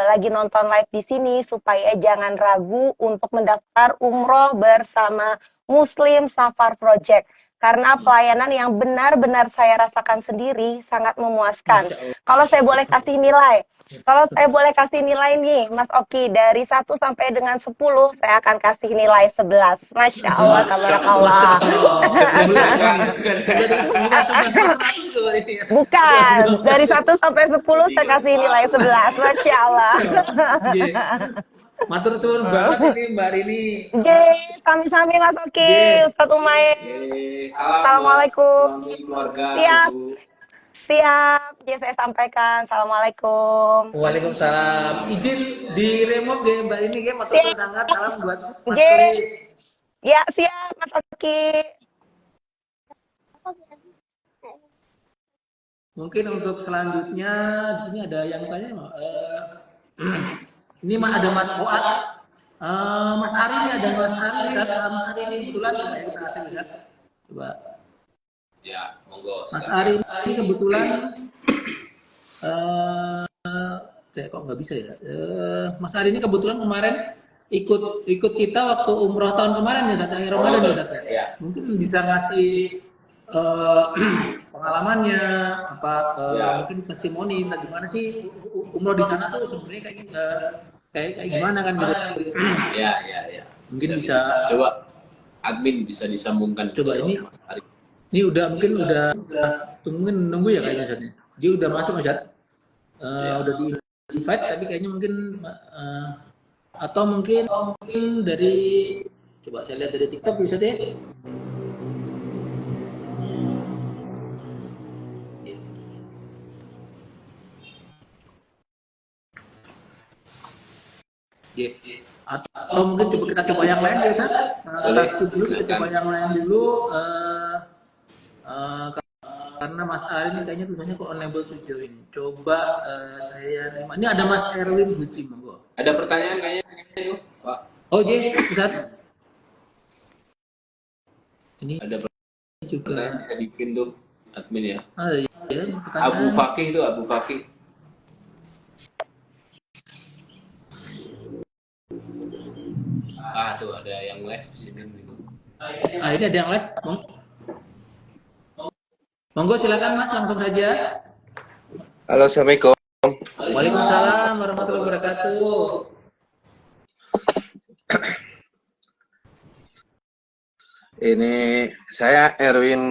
lagi nonton live di sini supaya jangan ragu untuk mendaftar umroh bersama Muslim Safar Project. karena pelayanan yang benar-benar saya rasakan sendiri sangat memuaskan. Kalau saya boleh kasih nilai nih, Mas Oki, dari 1 sampai dengan 10, saya akan kasih nilai 11. Masya Allah, tabarakallah. Bukan, dari 1 sampai 10 saya kasih nilai 11. Masya Allah. Matur suwun banget ini Mbak Rini. Sami-sami Mas Oki, Ustadz Umair. Assalamualaikum. Keluarga. Siap. Siap, saya sampaikan. Assalamualaikum. Waalaikumsalam. Izin di remote ya Mbak Rini ya, matur suwun sangat. Salam buat Mas Ye. Pri. Ya, siap Mas Oki. Mungkin untuk selanjutnya di sini ada yang tanya, ini ada Mas Fuad, Mas Ari ini ada Mas Ari, Mas Ari ini kebetulan coba ya kita kasih lihat, coba. Ya, monggo. Mas Ari ini kebetulan, saya kok nggak bisa ya. Mas Ari ini kebetulan kemarin ikut kita waktu umroh tahun kemarin ya, akhir Ramadan ya, Ustaz ya. Mungkin bisa ngasih pengalamannya mungkin testimoni gimana sih umroh di sana tuh sebenarnya kayak gimana kan gitu. Ya. Mungkin bisa coba admin bisa disambungkan. Coba ini udah nunggu ya kayaknya Ustaz. Dia udah masuk Ustaz. Udah di invite tapi kayaknya mungkin atau mungkin dari coba saya lihat dari TikTok Ustaz ya. Atau mungkin kita coba yang lain ya, Sat. Kita coba yang lain dulu. Karena Mas Ari ini kayaknya tulisannya kok unable to join. Coba saya ini ada Mas Erwin Guci, monggo. Ada pertanyaan kayaknya, Pak. Oh, Sat. Ini ada juga pertanyaan bisa dipin tuh admin ya. Iya, Abu Fakih. Tuh ada yang live di sini. Ini ada yang live. Monggo silakan Mas, langsung saja. Halo, Assalamualaikum. Waalaikumsalam warahmatullahi wabarakatuh. Ini saya Erwin,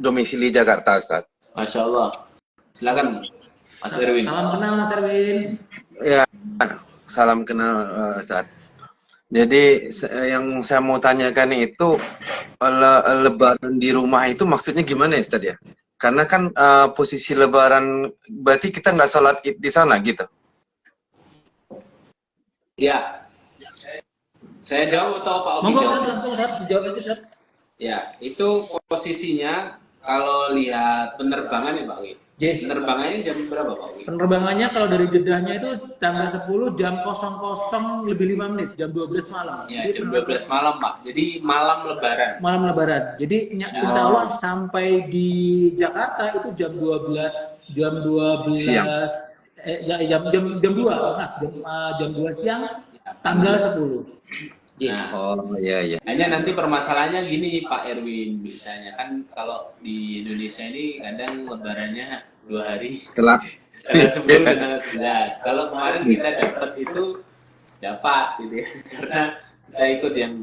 domisili Jakarta, Ustaz. Masya Allah. Silakan Mas Erwin. Salam kenal Mas Erwin. Ya, salam kenal Ustaz. Jadi yang saya mau tanyakan itu lebaran di rumah itu maksudnya gimana ya Ustaz ya? Karena kan posisi lebaran berarti kita nggak sholat Id di sana gitu. Ya. Saya jawab atau Pak Oki Monggo jawab? langsung jawab aja Ustaz. Ya, itu posisinya kalau lihat penerbangan ya Pak Oki. Penerbangannya jam berapa Pak Oki? Penerbangannya kalau dari Jedahnya itu tanggal 10 jam 00 lebih 5 menit, jam 12 malam. Ya, Jadi jam 12 malam Pak. Jadi malam lebaran. Malam lebaran. Jadi insya Allah sampai di Jakarta itu jam 12 Siang. jam 2 siang tanggal 10. Nah, Iya. hanya nanti permasalahannya gini Pak Erwin, misalnya kan kalau di Indonesia ini kadang lebarannya 2 hari Telat. tanggal 10 dan tanggal 11. Kalau kemarin kita dapat gitu ya gitu ya, karena kita ikut yang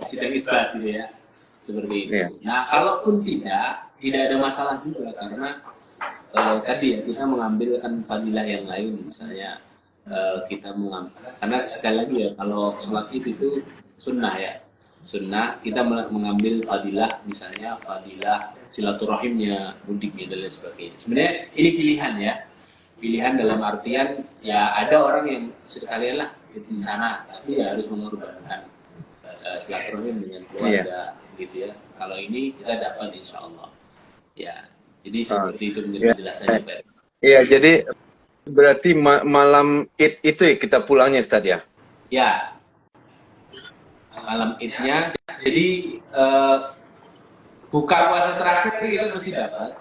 sidang isbat gitu ya, seperti itu. Iya. Nah, kalaupun tidak ada masalah juga karena tadi ya kita mengambilkan fadilah yang lain, misalnya kita mengambil, karena sekali lagi ya kalau sholat Id itu sunnah ya, sunnah kita mengambil fadilah, misalnya fadilah silaturahimnya, mudiknya dan lain sebagainya. Sebenarnya ini pilihan ya, pilihan dalam artian ya ada orang yang sekalian lah di sana tapi ya harus mengorbankan silaturahim dengan keluarga gitu ya. Kalau ini kita dapat insya Allah ya. Jadi seperti itu menjadi penjelasannya Pak. Iya, jadi berarti malam Id itu ya kita pulangnya Ustaz ya? Ya, malam Idnya. Jadi buka puasa terakhir kita mesti dapat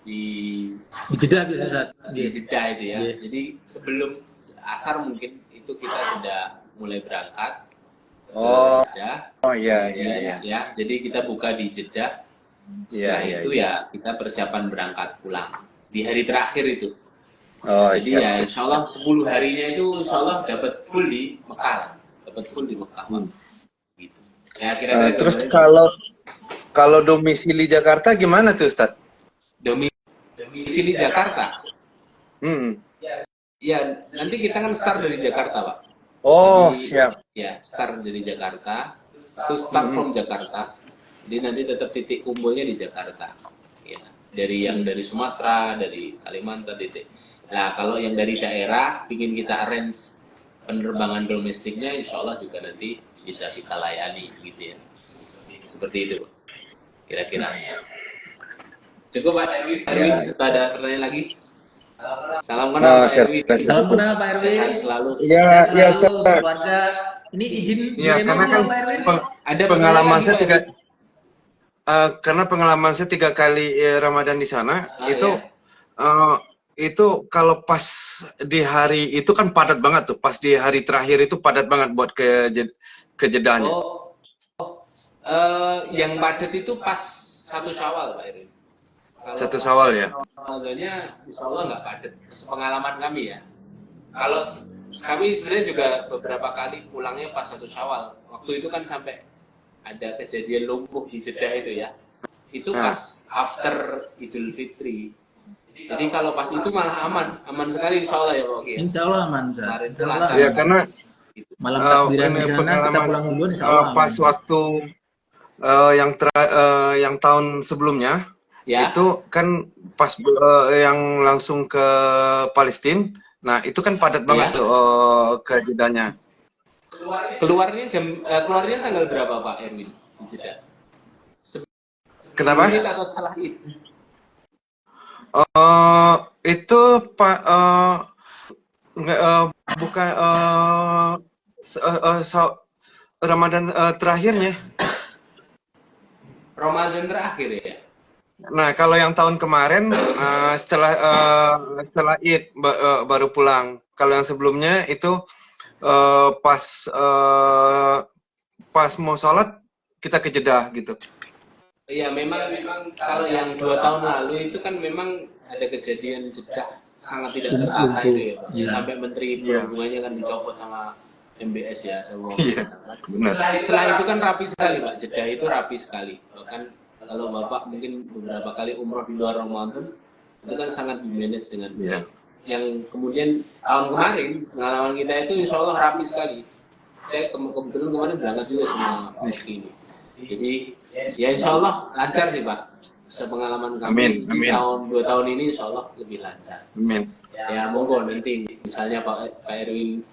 di Jeddah bisa Ustaz. di Jeddah itu ya. Iya. Jadi sebelum asar mungkin itu kita sudah mulai berangkat Oh, Jeddah. oh iya iya iya. Ya, jadi kita buka di Jeddah. Iya, Setelah iya, itu ya kita persiapan berangkat pulang di hari terakhir itu. Oh, Jadi siap, ya siap. insya Allah 10 harinya itu insya Allah dapat full di Mekah, dapat full di Mekah. Gitu. Ya kira-kira Terus gambarnya kalau domisili Jakarta gimana tuh, Ustadz? domisili Jakarta. Ya nanti kita kan start dari Jakarta, Pak. Oh, Jadi, siap. ya start dari Jakarta, to start from Jakarta. Jadi nanti tetap titik kumpulnya di Jakarta. Ya, dari Sumatera, dari Kalimantan titik. Nah, kalau yang dari daerah, ingin kita arrange penerbangan domestiknya, insya Allah juga nanti bisa kita layani, gitu ya. Seperti itu, Pak. Kira-kira. Cukup, Pak Erwin. Kita ada pertanyaan lagi? Salam kenal, Pak siap. Erwin. Salam kenal Pak Erwin. Sehat selalu. Iya, iya, Sehat selalu, Ustadz. keluarga. Ini izin Iya, demo karena kan Pak Erwin. Ada pengalaman pertanyaan saya lagi, Pak? karena pengalaman saya 3 kali Ramadan di sana, Iya. itu kalau pas di hari itu kan padat banget tuh, pas di hari terakhir itu padat banget buat ke Jedahnya. Yang padat itu pas 1 Syawal, Pak Erwin. Kalau 1 Syawal ya. Ramadannya insya Allah nggak padat. Pengalaman kami ya. Kalau kami sebenarnya juga beberapa kali pulangnya pas 1 Syawal. Waktu itu kan sampai ada kejadian lumpuh di Jeddah itu ya. Itu pas after Idul Fitri. Jadi kalau pas itu malah aman sekali insya Allah ya Pak Oki. Insya Allah aman, Ustaz. Kemarin Insya Allah lancar. Ya aman. karena Malam takbiran di sana kita pengalaman pulang duluan insya Allah pas aman. waktu yang tahun sebelumnya Ya. itu kan pas yang langsung ke Palestina. Nah, itu kan padat banget tuh ke Jedahnya. Keluarnya tanggal berapa Pak Erwin di Jeddah? Kenapa? Id atau setelah Id? Itu Pak bukan Ramadan terakhirnya. Ramadan terakhir ya. Nah, kalau yang tahun kemarin setelah Id baru pulang. Kalau yang sebelumnya itu pas mau sholat kita ke Jeddah gitu. Iya, memang kalau yang 2 tahun lalu itu kan memang ada kejadian Jeddah sangat tidak tertata itu ya, Pak. Sampai Menteri Perhubungannya kan dicopot sama MBS ya, sama Benar. Setelah itu kan rapi sekali Pak, Jeddah itu rapi sekali. Bahkan kalau Bapak mungkin beberapa kali umroh di luar Ramadan itu kan sangat di-manage dengan baik. Yang kemudian tahun kemarin pengalaman kita itu insya Allah rapi sekali. Saya kebetulan kemarin berangkat juga sama Pak Oki ini. Jadi ya insya Allah lancar sih Pak. Sepengalaman kami di tahun 2 tahun ini insya Allah lebih lancar. Amin. Ya monggo nanti misalnya Pak Erwin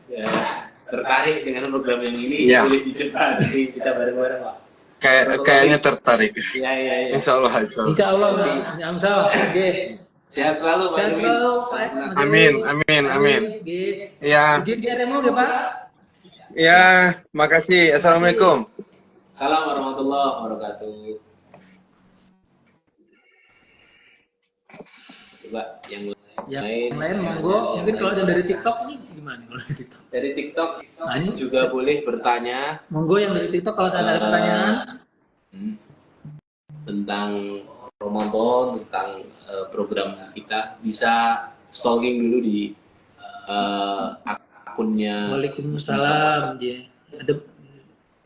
tertarik dengan program yang ini boleh dicoba nanti kita bareng-bareng Pak. Kayaknya tertarik. Iya. Insya Allah. Insya Allah, Amsal. Oke. Sehat selalu Pak Sehat Erwin. selalu, Pak. Amin. Ya. Izin siaran mau Pak. Ya, makasih. Assalamualaikum. Assalamualaikum warahmatullahi wabarakatuh. Coba yang lain monggo. Mungkin kalau yang dari TikTok ini gimana kalau dari TikTok? Dari TikTok ini juga boleh bertanya. Monggo yang dari TikTok kalau saya ada pertanyaan tentang Ramadan, tentang program kita, bisa stalking dulu di akunnya. Waalaikumsalam. Ada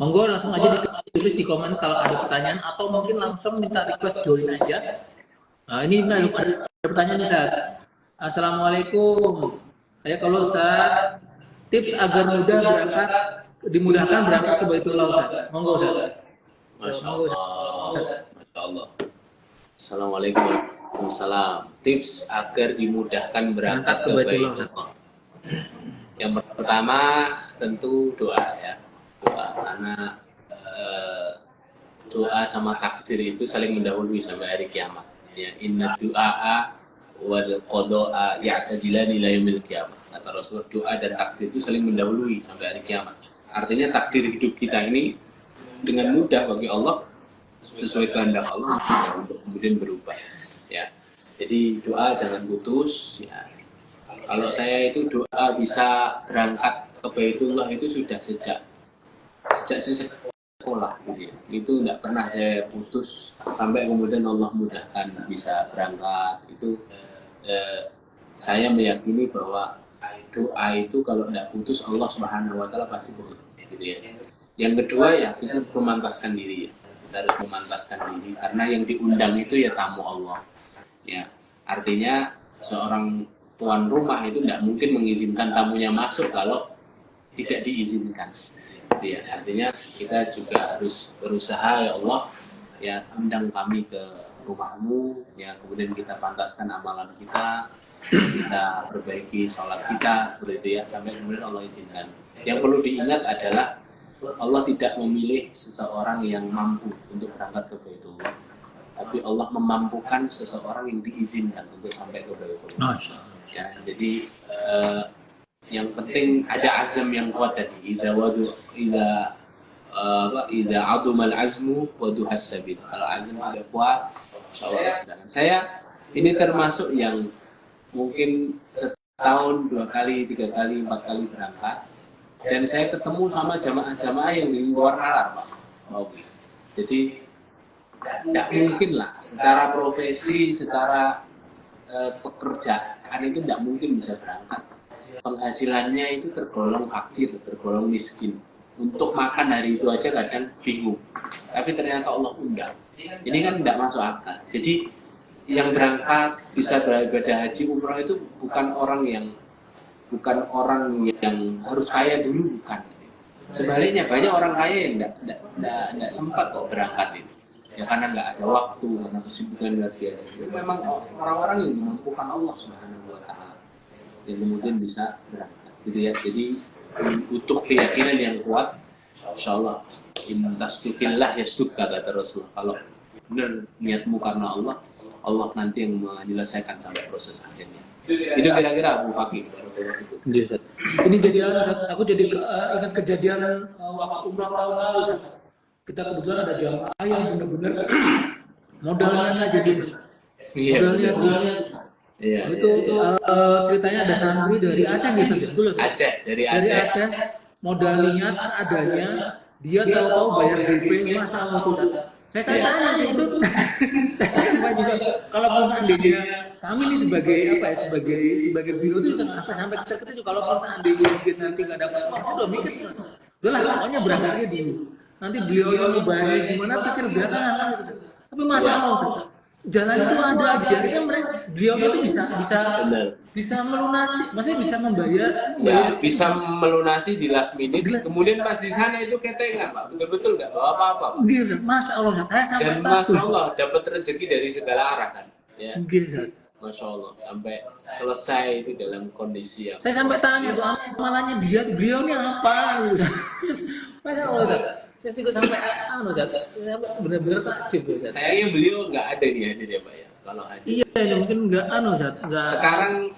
monggo langsung aja ditulis di komen kalau ada pertanyaan atau mungkin langsung minta request join aja. Nah, ini ada pertanyaan nih Ustaz. Assalamualaikum. Ya kalau Ustaz, tips agar dimudahkan berangkat ke Baitullah Ustaz. Monggo Ustaz. Masya Allah. Assalamualaikum warahmatullahi. Tips agar dimudahkan berangkat ke Baitullah. Yang pertama tentu doa ya. Doa karena doa sama takdir itu saling mendahului sampai hari kiamat. Ya, inna du'a wal qada'a ya'tajilani ila yaumil qiyamah. Kata Rasulullah, doa dan takdir itu saling mendahului sampai hari kiamat. Artinya takdir hidup kita ini dengan mudah bagi Allah sesuai kehendak Allah untuk kemudian berubah. Ya. Jadi doa jangan putus ya. Kalau saya itu doa bisa berangkat ke Baitullah itu sudah sejak sejak saya sekolah gitu ya. Itu tidak pernah saya putus sampai kemudian Allah mudahkan bisa berangkat. Itu saya meyakini bahwa doa itu kalau tidak putus Allah Subhanahu wa taala pasti boleh gitu ya. Yang kedua ya kita harus memantaskan diri ya. Kita harus memantaskan diri karena yang diundang itu ya tamu Allah. Ya. Artinya seorang tuan rumah itu tidak mungkin mengizinkan tamunya masuk kalau tidak diizinkan. Gitu ya. Artinya kita juga harus berusaha ya Allah ya undang kami ke rumahmu ya kemudian kita pantaskan amalan kita perbaiki sholat kita seperti itu ya sampai kemudian Allah izinkan. Yang perlu diingat adalah Allah tidak memilih seseorang yang mampu untuk berangkat ke Baitullah, tapi Allah memampukan seseorang yang diizinkan untuk sampai ke Baitullah. Ya, jadi yang penting ada azam yang kuat tadi. Idza adumal azmu wa duhas sabil. Kalau azam sudah kuat, insyaallah. Dan saya ini termasuk yang mungkin setahun 2 kali, 3 kali, 4 kali berangkat dan saya ketemu sama jamaah-jamaah yang di luar nalar Pak. Jadi tidak mungkin lah secara profesi, secara pekerjaan itu tidak mungkin bisa berangkat. Penghasilannya itu tergolong fakir, tergolong miskin. Untuk makan hari itu aja kadang bingung. Tapi ternyata Allah undang. Ini kan tidak masuk akal. Jadi yang berangkat bisa beribadah haji umroh itu bukan orang yang harus kaya dulu, bukan. Sebaliknya banyak orang kaya yang tidak sempat kok berangkat itu. Ya karena nggak ada waktu, karena kesibukan luar biasa. Itu memang orang-orang yang dimampukan Allah Subhanahu wa taala yang kemudian bisa berangkat. Gitu ya. Jadi butuh keyakinan yang kuat. Insyaallah intastukillah yastuk kata Rasulullah. Kalau benar niatmu karena Allah, Allah nanti yang menyelesaikan sampai proses akhirnya. Itu kira-kira Abu Fakih. Ini jadi aku jadi ingat kejadian waktu umrah tahun lalu. Kita kebetulan ada jamaah yang benar-benar modalnya nggak jadi. Modalnya. Iya. Itu ceritanya ada santri dari Aceh gitu. Betul Aceh, dari Dari Aceh. Aceh modalnya adanya dia tahu-tahu bayar DP masalah tuh. Saya tanya itu, saya juga kalau seandainya kami ini sebagai apa ya sebagai biro itu sampai kita itu kalau seandainya mungkin nanti nggak dapat uang, saya udah mikir, udah lah pokoknya berangkatnya dulu. Nanti beliau mau bayarnya gimana pikir belakangan gitu. Tapi masalah jalan itu ada aja, jadi kan beliau itu bisa melunasi, maksudnya bisa membayar. Ya, bisa melunasi di last minute. Kemudian pas di sana itu ketengan Pak, betul-betul nggak bawa apa-apa. Gitu, Masya Allah, saya sampai Dan Masya Allah dapat rezeki dari segala arah kan. Ya. Gitu. Masya Allah sampai selesai itu dalam kondisi yang. Saya sampai tanya tuh amalannya beliau ini apa gitu. Masya Allah, Ustaz. Saya juga sampai benar-benar takjub Ustaz. Sayangnya beliau nggak ada di hadir ya Pak ya. Kalau hadir. Iya, mungkin nggak Ustaz, nggak. Sekarang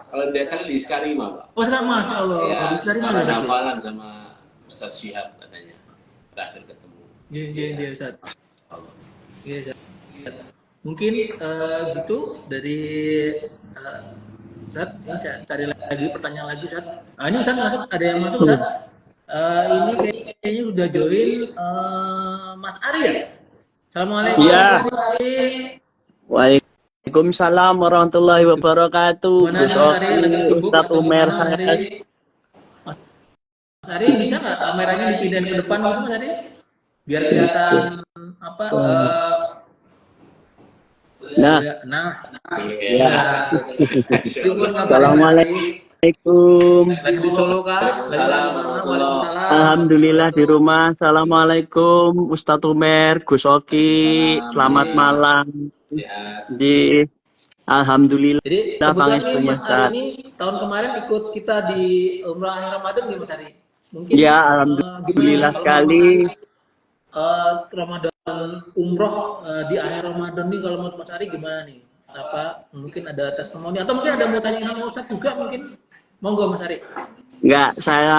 kalau tidak salah di Iskarima Pak. Oh sekarang Masya Allah, Ya, di Iskarima sekarang Ustaz. hafalan sama Ustaz Syihab katanya. Terakhir ketemu. Iya Ustaz. Iya Ustaz. Mungkin gitu dari Ustaz, ini saya cari lagi pertanyaan lagi Ustaz. Ini Ustaz masuk, ada yang masuk Ustaz. Ini kayaknya udah join Mas Ari ya? Assalamualaikum. Iya. Mas Ari. Waalaikumsalam warahmatullahi wabarakatuh. Gimana Gus Mas Ari? Lagi Oki, sibuk Ustadz atau Umer. gimana, Mas Ari? Mas Ari bisa nggak kameranya dipindahin ke depan gitu Mas Ari? Biar kelihatan apa? Nah, Iya. Assalamualaikum. Lagi di Solo kah? Waalaikumsalam. Alhamdulillah di rumah. Assalamualaikum Ustadz Umer, Gus Oki. Selamat malam. Ya. Alhamdulillah. Jadi kebetulan nih Mas Ari ini tahun kemarin ikut kita di Umrah akhir Ramadan nih Mas Ari. Mungkin Ya, alhamdulillah sekali. Ramadan umroh di akhir Ramadan nih kalau menurut Mas Ari gimana nih? Apa mungkin ada testimoni atau mungkin ada mau tanya sama Ustadz juga mungkin? Monggo Mas Ari. Enggak, saya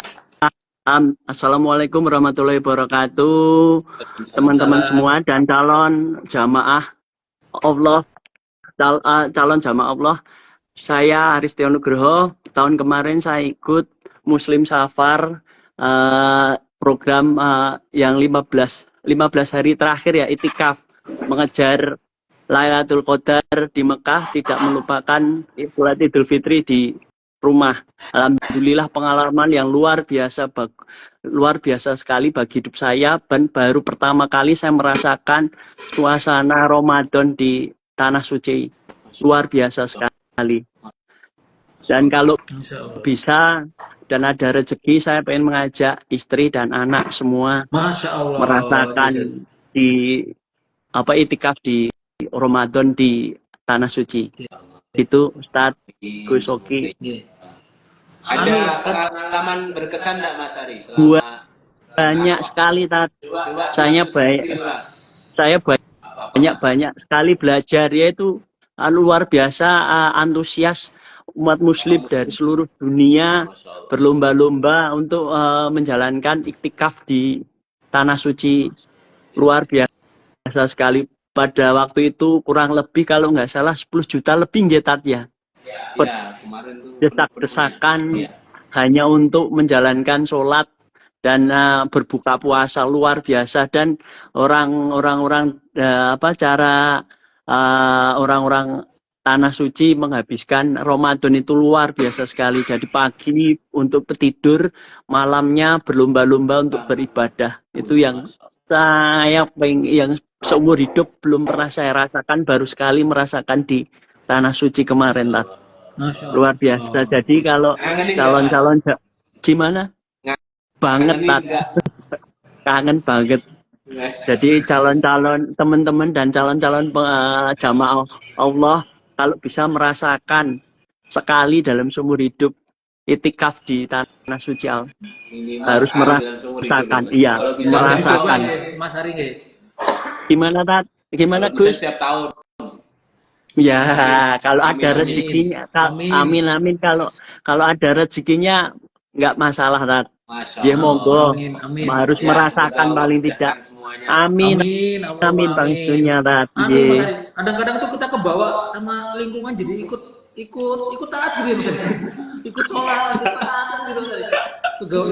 Assalamualaikum warahmatullahi wabarakatuh. Teman-teman semua dan calon jamaah Allah, calon jamaah Allah. Saya Aristion Nugroho. Tahun kemarin saya ikut Muslim Safar program yang 15 hari terakhir ya itikaf mengejar Lailatul Qadar di Mekah, tidak melupakan sholat Idul Fitri di rumah. Alhamdulillah pengalaman yang luar biasa sekali bagi hidup saya, dan baru pertama kali saya merasakan suasana Ramadan di Tanah Suci. Luar biasa sekali. Dan kalau bisa dan ada rezeki, saya pengen mengajak istri dan anak semua Masya Allah. merasakan di itikaf di Ramadan di Tanah Suci. Itu Ustadz Gus Oki. Ada pengalaman berkesan enggak Mas Ari selama Banyak sekali Tat. Saya banyak sekali belajar, yaitu luar biasa antusias umat muslim dari seluruh dunia berlomba-lomba untuk menjalankan iktikaf di Tanah Suci. Luar biasa sekali. Pada waktu itu kurang lebih kalau nggak salah 10 juta lebih nyetat ya. Desak-desakan hanya untuk menjalankan sholat dan berbuka puasa, luar biasa. Dan orang-orang Tanah Suci menghabiskan Ramadan itu luar biasa sekali. Jadi pagi untuk tidur, malamnya berlomba-lomba untuk beribadah. Itu yang seumur hidup belum pernah saya rasakan, baru sekali merasakan di Tanah Suci kemarin, Tat. Luar biasa. Jadi kalau calon-calon gimana? Banget, Tat. Kangen banget. Jadi calon-calon teman-teman dan calon-calon jamaah Allah kalau bisa merasakan sekali dalam seumur hidup itikaf di Tanah Suci, harus merasakan. Iya, merasakan. Mas Ari. Gimana Tat? Gimana Gus? Setiap tahun. Ya, kalau ada rezekinya, amin. Kalau ada rezekinya nggak masalah Tat. Ya monggo, harus merasakan paling tidak. Amin Bang Sunya Tat. Kadang-kadang tuh kita kebawa sama lingkungan jadi ikut taat gitu ya, ikut sholat, ikut taat gitu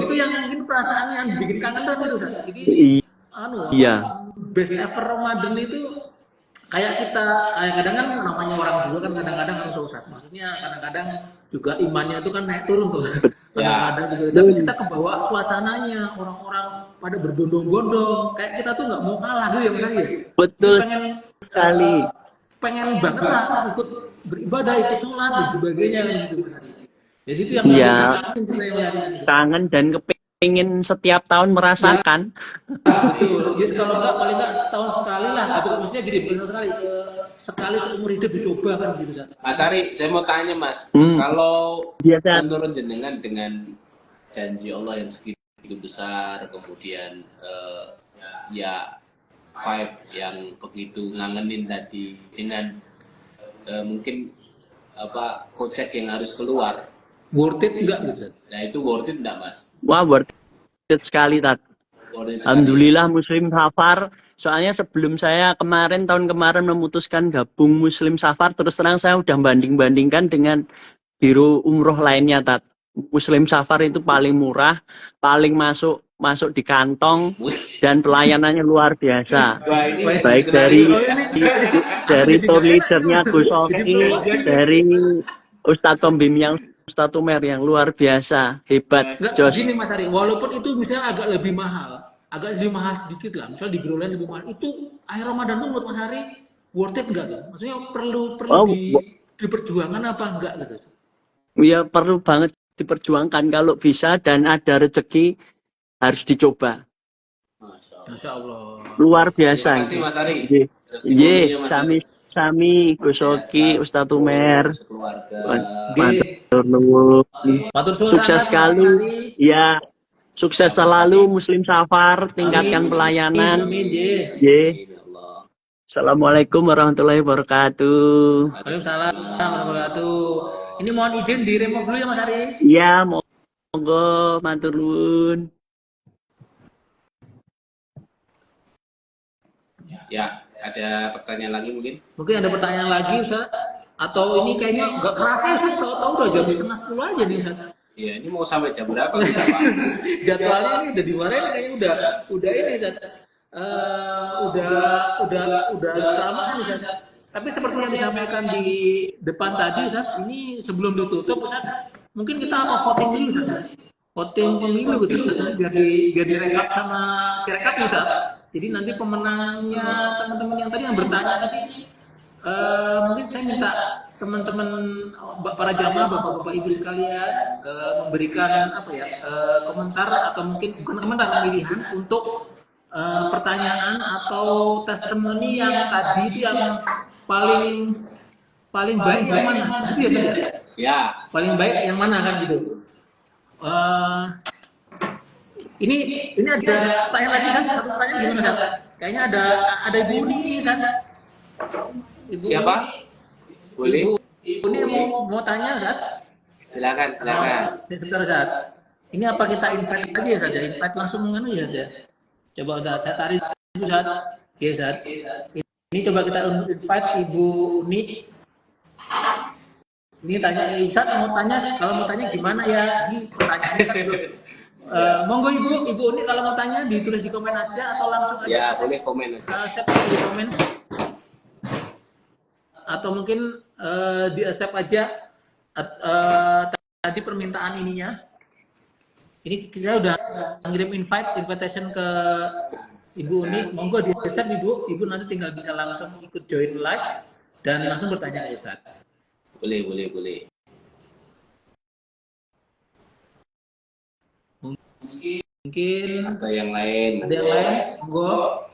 itu yang mungkin perasaan yang bikin kangen tuh gitu. Jadi iya. Best ever Ramadan itu kayak kadang kan namanya orang dulu kan kadang-kadang kan Ustaz. Maksudnya kadang-kadang juga imannya itu kan naik turun tuh. Kadang-kadang juga tapi kita kebawa suasananya, orang-orang pada berbondong-bondong, kayak kita tuh nggak mau kalah gitu ya Mas Ari. Betul sekali. Pengen banget lah ikut beribadah, ikut sholat dan sebagainya gitu Mas Ari. Jadi itu yang kangen dan kepingin setiap tahun merasakan. Betul. Ya kalau nggak paling nggak tahun sekali lah. Atau maksudnya jadi sekali seumur hidup dicoba kan gitu kan. Mas Ari, saya mau tanya Mas, kalau menurut jenengan dengan janji Allah yang segitu besar, kemudian ya vibe yang begitu ngangenin tadi dengan mungkin kocek yang harus keluar, worth it enggak gitu? Nah itu worth it enggak Mas? Wah worth it sekali Tat. Alhamdulillah Muslim Safar. Soalnya sebelum saya tahun kemarin memutuskan gabung Muslim Safar, terus terang saya udah banding-bandingkan dengan biro umroh lainnya Tat. Muslim Safar itu paling murah, paling masuk di kantong, dan pelayanannya luar biasa. Baik dari tour leadernya Gus Oki, dari Ustadz Tombim yang Ustadz Umer yang luar biasa, hebat. Gini Mas Ari, walaupun itu misalnya agak lebih mahal sedikit lah, misalnya di biro lain lebih mahal, itu akhir Ramadan menurut Mas Ari worth it enggak? Maksudnya perlu diperjuangkan apa enggak gitu? Iya perlu banget diperjuangkan, kalau bisa dan ada rezeki harus dicoba. Masya Allah. Luar biasa. Terima kasih Mas Ari. Sami Gus Oki, Ustadz Umer. Sukses sekali. Ya, sukses selalu Muslim Safar, tingkatkan pelayanan. Assalamualaikum warahmatullahi wabarakatuh. Waalaikumsalam warahmatullahi wabarakatuh. Ini mohon izin di remote dulu ya Mas Ari. Iya, monggo matur nuwun. Ya, ada pertanyaan lagi mungkin? Mungkin ada pertanyaan lagi Ustaz? Atau ini kayaknya nggak kerasa ya Ustaz, tahu udah jam 9:30 aja nih Ustaz. Ya, ini mau sampai jam berapa kita, Pak? Jadwalnya ini udah dimarahin kayaknya udah ini Ustaz. Udah kelamaan Ustaz. Tapi seperti yang disampaikan di depan tadi Ustaz, ini sebelum ditutup Ustaz, mungkin kita apa voting dulu Ustaz. Voting pemilu gitu biar direkap sama Sirekap Ustaz. Jadi nanti pemenangnya teman-teman yang tadi yang bertanya tadi mungkin saya minta teman-teman para jamaah bapak-bapak ibu sekalian memberikan apa ya komentar atau mungkin bukan komentar pilihan untuk pertanyaan atau testimoni yang tadi itu yang paling baik yang mana gitu ya Ustaz? Ya. Paling baik yang mana kan gitu. Ini ada pertanyaan lagi kan? Satu pertanyaan gimana Ustaz? Kayaknya ada Ibu Uni ini Ustaz. Ibu Siapa? Boleh? Ibu ini mau tanya Ustaz. Silakan. Sebentar Ustaz. Ini apa kita invite tadi ya saja? Invite langsung kan ya Ustaz? Coba Ustaz, saya tarik dulu Ustaz. Oke Ustaz. Ini coba kita invite Ibu Uni. Ini tanya Ustaz kalau mau tanya gimana ya? Ini pertanyaannya kan belum. Monggo Ibu Uni kalau mau tanya ditulis di komen aja atau langsung aja. Ya, boleh komen aja. Accept di komen. Atau mungkin di accept aja tadi permintaan ininya. Ini kita udah ngirim invitation ke Ibu Uni. Monggo di accept Ibu nanti tinggal bisa langsung ikut join live dan langsung bertanya ke Ustaz. Boleh. Mungkin Atau yang lain. ada yang lain, monggo.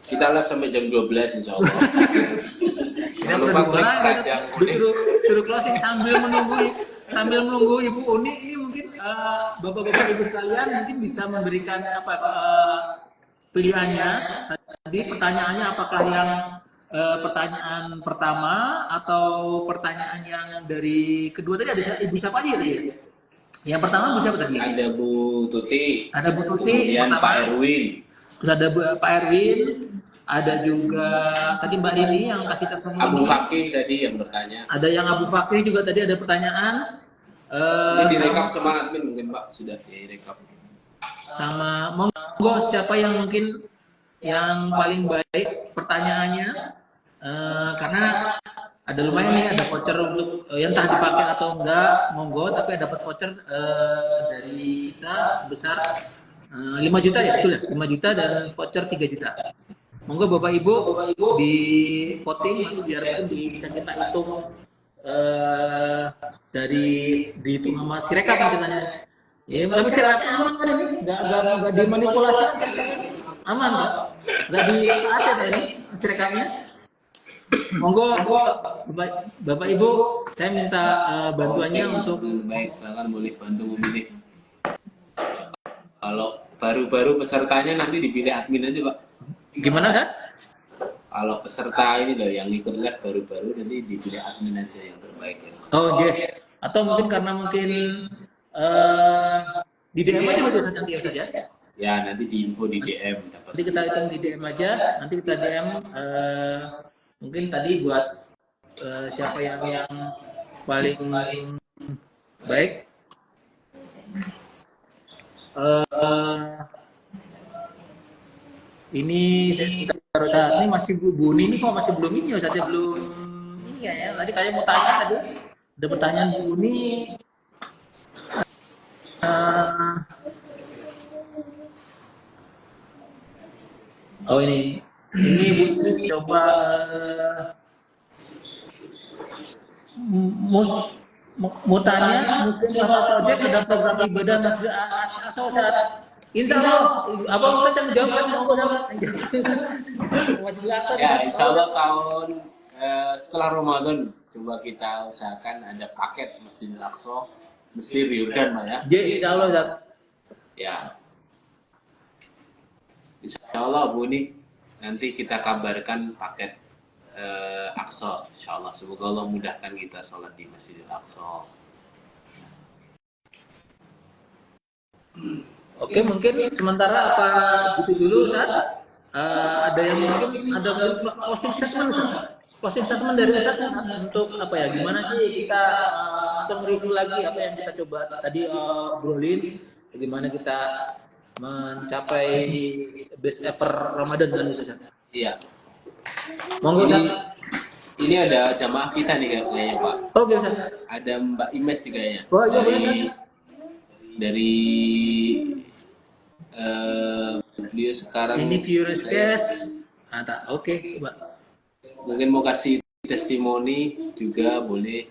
Kita live sampai jam 12 insya Allah. Kita Jangan lupa klik berdoa, like yang kuning. suruh closing sambil menunggu Ibu Uni. Ini mungkin bapak-bapak ibu sekalian mungkin bisa memberikan apa pilihannya. Tadi pertanyaannya apakah yang pertanyaan pertama atau pertanyaan yang dari kedua tadi ada ibu siapa aja tadi? Yang pertama Bu siapa tadi? Ada Bu Tuti. Ada Bu Tuti. Kemudian pertama. Pak Erwin. Terus ada Pak Erwin. Ada juga tadi Mbak Rini yang kasih telepon. Abu Fakih tadi yang bertanya. Ada yang Abu Fakih juga tadi ada pertanyaan. Ini direkap sama admin mungkin Pak sudah direkap. Sama monggo siapa yang mungkin yang paling baik pertanyaannya karena ada lumayan nih ada voucher untuk yang entah dipakai atau enggak monggo tapi dapat voucher dari kita sebesar 5 juta ya betul ya 5 juta dan voucher 3 juta. Monggo Bapak Ibu di voting nanti biar bisa kita hitung dari dihitung sama Sirekap misalnya. Ya, tapi Sirekap aman kan ini? Enggak dimanipulasi aman kan? Enggak diatet ya ini Sirekapnya. Monggo Bapak Ibu, saya minta bantuannya untuk baik, silakan boleh bantu memilih. Kalau baru-baru pesertanya nanti dipilih admin aja Pak. gimana Ustaz? Kalau peserta ini loh yang ikut live baru-baru nanti dipilih admin aja yang terbaik ya. Oh iya. Atau mungkin karena mungkin di DM aja betul nanti ya Ustaz ya? Ya nanti di info di DM dapat. Nanti kita hitung di DM aja, nanti kita DM mungkin tadi buat siapa yang paling baik. Ini saya baru saat ini masih Bu Uni ini kok masih belum ini ya Ustaz ya belum ini kayaknya. Tadi kayak mau tanya tadi ada pertanyaan Bu Uni. Oh ini Bu Uni coba mau tanya Muslim Safar Project ada program ibadah masjid atau saat Insya Allah, apa Ustaz yang jawab kan? Ya, insya Allah tahun setelah Ramadan coba kita usahakan ada paket Masjidil Aqsa, Mesir, Yordan, Pak ya. Insya Allah, Ustaz. Ya, insya Allah Bu Uni nanti kita kabarkan paket Aqsa, insya Allah. Semoga Allah mudahkan kita sholat di Masjidil Aqsa. Oke, mungkin sementara apa gitu dulu Ustaz. Ada yang mungkin ada posting statement Ustaz. Posting statement dari Ustaz untuk apa ya? Gimana sih kita untuk review lagi apa yang kita coba tadi obrolin, bagaimana kita mencapai best ever Ramadan kan itu Ustaz. Iya. Monggo Ini, Ustaz. ini ada jamaah kita nih kayaknya Pak. Oke Ustaz. Ada Mbak Imes nih kayaknya. Oh iya boleh Ustaz. Dari beliau sekarang Ini view request. Oke, Mbak. mungkin mau kasih testimoni juga boleh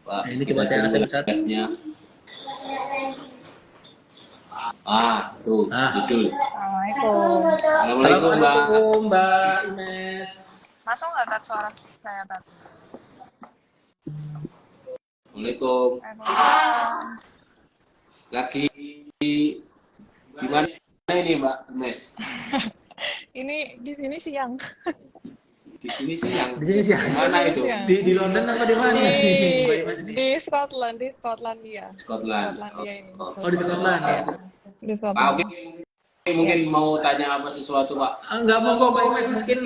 Pak. Nah, ini coba saya rasa Ustaz. Live-nya. Tuh, betul. Assalamualaikum. Assalamualaikum Mbak. Assalamualaikum Mbak Imes. Masuk nggak Tat suara saya Tat? Assalamualaikum. Waalaikumsalam. Lagi di mana ini Mbak Imes? Ini di sini siang. Di sini sih yang Di sini sih. mana itu? Siang. Di London apa di mana? Mbak Imes ini? Di Scotland, di Skotlandia. Scotland. Skotlandia ini. Oh di Scotland ya. Di Pak, Scotland. oke. Mungkin mau tanya apa sesuatu Pak? Enggak monggo Mbak Imes mungkin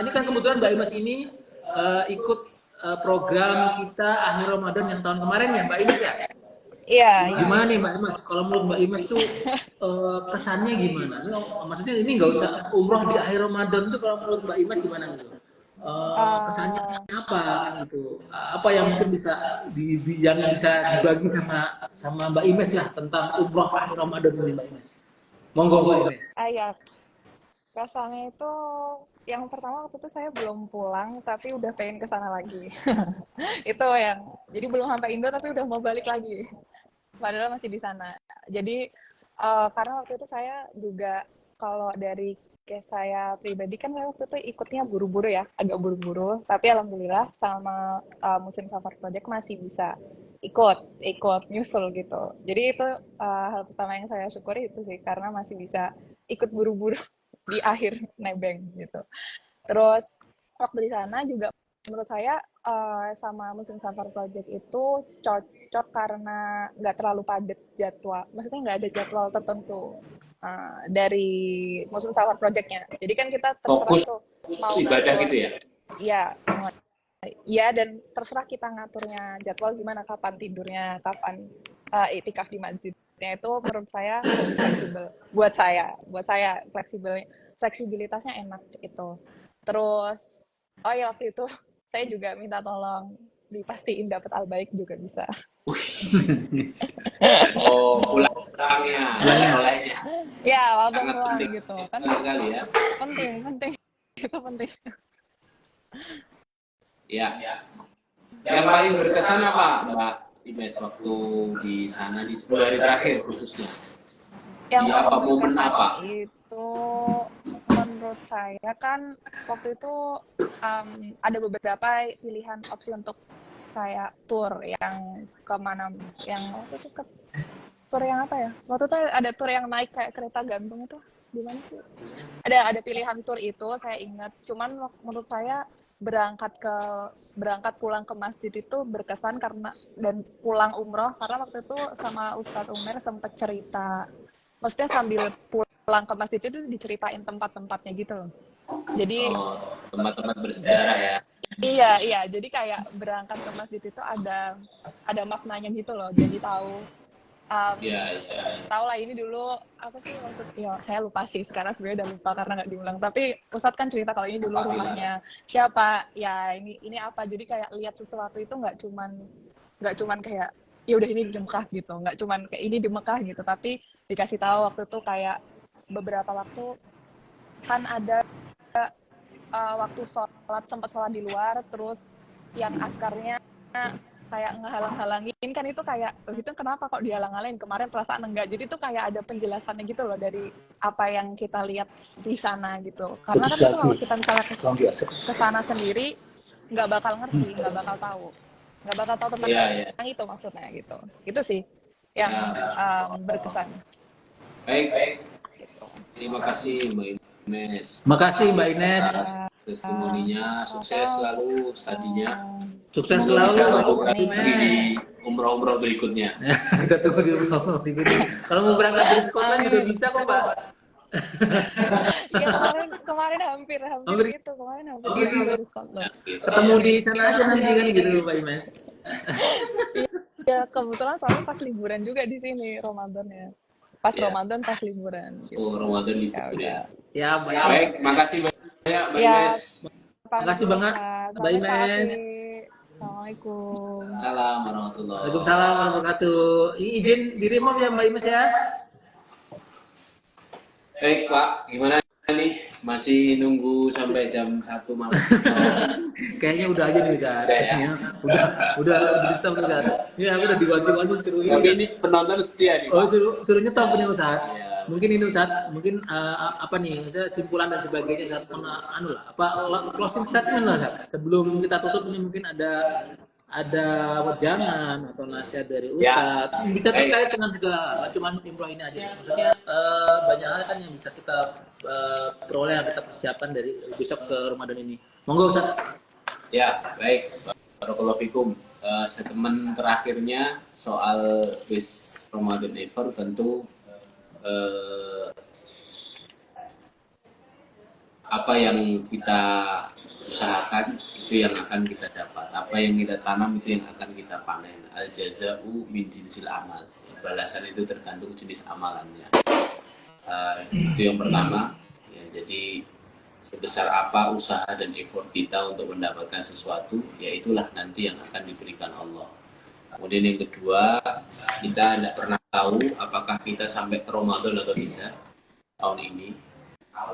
ini kan kebetulan Mbak Imes ini ikut program kita akhir Ramadan yang tahun kemarin ya Mbak Imes ya. Iya, iya. Gimana nih Mbak Imes? Kalau menurut Mbak Imes tuh kesannya gimana? Ini, maksudnya ini nggak usah umroh di akhir Ramadan tuh kalau menurut Mbak Imes gimana gitu? Kesannya apa gitu? Apa yang mungkin bisa yang bisa dibagi sama Mbak Imes lah tentang umroh akhir Ramadan ini Mbak Imes? Monggo Mbak Imes. Iya. Kesannya itu yang pertama waktu itu saya belum pulang tapi udah pengen ke sana lagi. Itu yang jadi belum sampai Indo tapi udah mau balik lagi. Padahal masih di sana. Jadi karena waktu itu saya juga kalau dari case saya pribadi kan saya waktu itu ikutnya buru-buru ya, agak buru-buru. Tapi alhamdulillah sama Muslim Safar Project masih bisa ikut nyusul gitu. Jadi itu hal pertama yang saya syukuri itu sih karena masih bisa ikut buru-buru di akhir nebeng gitu. Terus waktu di sana juga menurut saya sama Muslim Safar Project itu cocok karena nggak terlalu padat jadwal. Maksudnya nggak ada jadwal tertentu dari Muslim Safar Project-nya. Jadi kan kita terserah Fokus tuh mau ibadah ngatur. gitu ya? Iya, iya dan terserah kita ngaturnya jadwal gimana, kapan tidurnya, kapan iktikaf di masjidnya itu menurut saya fleksibel. Buat saya fleksibilitasnya enak gitu. Terus oh ya waktu itu saya juga minta tolong dipastiin dapat al-baik juga bisa. Oh, pulangnya, olehnya. Ya, waktu Sangat pulang penting. gitu kan Benar sekali ya. penting itu penting. Ya. Yang paling berkesan apa Mbak Imes waktu di sana di 10 hari terakhir khususnya? Yang Di apa paling momen berkesan apa? itu menurut saya kan waktu itu ada beberapa pilihan opsi untuk saya tour yang kemana, yang waktu itu ke tour yang apa ya? Waktu itu ada tour yang naik kayak kereta gantung itu di mana sih? Ada pilihan tour itu saya ingat. Cuman menurut saya berangkat pulang ke masjid itu berkesan karena dan pulang umroh karena waktu itu sama Ustadz Umar sempat cerita, maksudnya sambil pulang ke masjid itu diceritain tempat-tempatnya gitu loh. Jadi tempat-tempat bersejarah ya. iya jadi kayak berangkat ke masjid itu ada maknanya gitu loh. Jadi tahu tahu lah ini dulu apa sih maksudnya, saya lupa sih sekarang sebenarnya udah lupa karena nggak diulang, tapi Ustadz kan cerita kalau ini dulu rumahnya siapa ya, ini apa, jadi kayak lihat sesuatu itu nggak cuman kayak ya udah ini di Mekah gitu, nggak cuman kayak ini di Mekah gitu, tapi dikasih tahu waktu itu kayak beberapa waktu kan ada waktu sempat sholat di luar, terus yang askarnya kayak ngehalang-halangin kan, itu kayak itu kenapa kok dihalang-halangin, kemarin perasaan enggak, jadi itu kayak ada penjelasannya gitu loh dari apa yang kita lihat di sana gitu, karena kan itu kalau kita misalnya ke sana sendiri nggak bakal ngerti, nggak bakal tahu tentang yang itu maksudnya gitu, itu sih yang berkesan. Baik. Terima kasih Mbak Ines. Makasih Mbak Ines. Testimoninya, sukses selalu studinya. Sukses selalu Mbak di umroh-umroh berikutnya. Kita tunggu di umroh berikutnya. Kalau mau berangkat dari Scotland juga bisa kok Mbak. Iya kemarin hampir gitu, kemarin hampir dari Scotland. Ketemu di sana aja nanti kan gitu Mbak Ines. Ya kebetulan soalnya pas liburan juga di sini Ramadan ya. Pas Ya. Ramadan pas liburan. Gitu. Oh, Ramadan Ya libur udah. ya. Ya, baik. Baik, makasih banyak Mbak Ya, Ines. Makasih banget, Mbak Sampai Pak Imes. Afi. Assalamualaikum. Salam warahmatullahi Waalaikumsalam warahmatullahi wabarakatuh. Izin di-remote ya Mbak Imes ya. Baik Pak, gimana nih? Masih nunggu sampai jam 1 malam? Kayaknya udah aja nih Ustaz. Udah ya? Ya, udah di stop Ustaz. Ini aku udah diwanti-wanti suruh Tapi ini. ini penonton setia nih Oh, Pak. suruh nyetop nih Ustaz. Iya. Mungkin ini Ustaz, mungkin apa nih, saya simpulan dan sebagainya Ustaz, anu lah, apa closing statement lah Ustaz. Sebelum kita tutup ini mungkin ada wejangan atau nasihat dari Ya. Ustaz. Bisa terkait dengan segala, nggak cuma umroh ini aja. Maksudnya banyak hal kan yang bisa kita peroleh, yang kita persiapkan dari besok ke Ramadan ini. Monggo Ustaz. Ya, baik. Barakallahu fikum. Statement terakhirnya soal bis Ramadan Ever tentu apa yang kita usahakan itu yang akan kita dapat, apa yang kita tanam itu yang akan kita panen. Al jaza'u min jinsil amal, balasan itu tergantung jenis amalannya. Itu yang pertama ya, jadi sebesar apa usaha dan effort kita untuk mendapatkan sesuatu, ya itulah nanti yang akan diberikan Allah. Kemudian yang kedua, kita tidak pernah tahu apakah kita sampai ke Ramadan atau tidak tahun ini.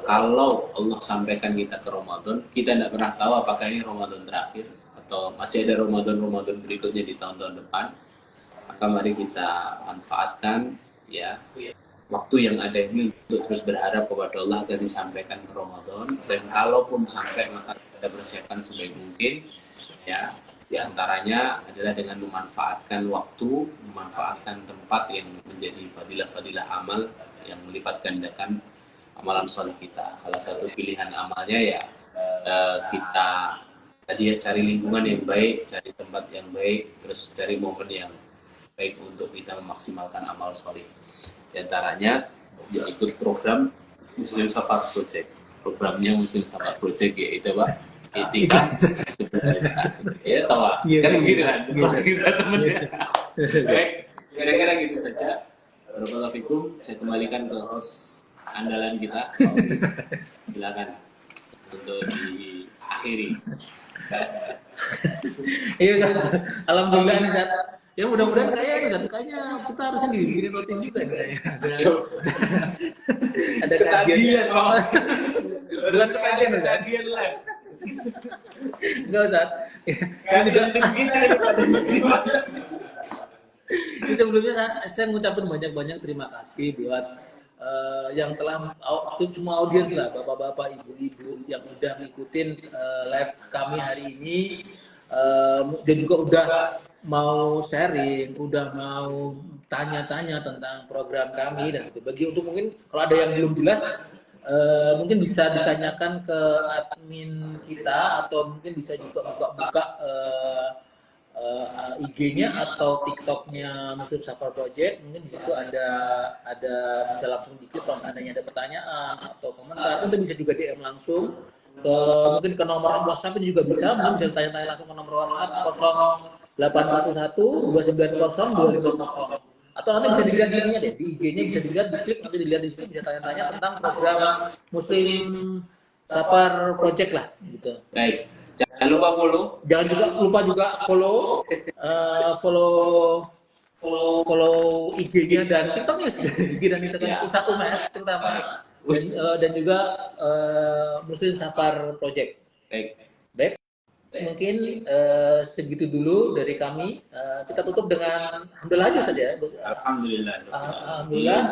Kalau Allah sampaikan kita ke Ramadan, kita tidak pernah tahu apakah ini Ramadan terakhir atau masih ada Ramadan berikutnya di tahun-tahun depan. Maka mari kita manfaatkan ya waktu yang ada ini untuk terus berharap kepada Allah agar disampaikan ke Ramadan, dan kalaupun sampai maka kita persiapkan sebaik mungkin ya. Di antaranya adalah dengan memanfaatkan waktu, memanfaatkan tempat yang menjadi fadilah-fadilah amal yang melipat gandakan amalan soleh kita. Salah satu pilihan amalnya ya kita tadi ya cari lingkungan yang baik, cari tempat yang baik, terus cari momen yang baik untuk kita memaksimalkan amal soleh. Di antaranya ya ikut program Muslim Safar Project. Programnya Muslim Safar Project yaitu apa? Etika. Ya tahu lah. Kan begitu kan. Kita temennya. Baik, kira-kira gitu saja. Barakallahu fikum. Saya kembalikan ke host andalan kita. Silakan untuk diakhiri. Iya Ustaz. Alhamdulillah nih Ustaz. Ya mudah-mudahan kayaknya kita harusnya dibikin rutin juga kayaknya. Ada Ketagihan, Pak. Bukan ketagihan Ustaz. Ketagihan lah. Enggak Ustaz. Kasihan tim kita. Jadi sebelumnya saya ngucapin banyak-banyak terima kasih buat yang telah semua audiens lah, bapak-bapak, ibu-ibu yang udah ngikutin live kami hari ini, dan juga udah mau sharing, udah mau tanya-tanya tentang program kami, dan itu bagi untuk mungkin kalau ada yang belum jelas mungkin bisa ditanyakan ke admin kita, atau mungkin bisa juga buka-buka IG-nya atau TikTok-nya Muslim Safar Project. Mungkin di situ ada bisa langsung diklik kalau seandainya ada pertanyaan atau komentar, itu bisa juga DM langsung mungkin ke nomor WhatsApp ini juga bisa. Mungkin bisa tanya-tanya langsung ke nomor WhatsApp 0811 290 250, atau nanti bisa dilihat di ininya deh, di IG-nya bisa dilihat, diklik nanti dilihat di sini, bisa tanya-tanya tentang program Muslim Safar Project lah gitu. Baik. Jangan lupa follow. Jangan lupa juga follow IG-nya dan TikTok-nya sih. IG dan TikTok Ustaz Umar terutama. Dan juga Muslim Safar Project. Baik. Mungkin segitu dulu dari kami. Kita tutup dengan alhamdulillah aja saja. Alhamdulillah.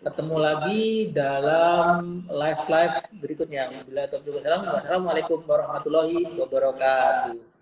Ketemu lagi dalam live berikutnya. Wassalamualaikum warahmatullahi wabarakatuh.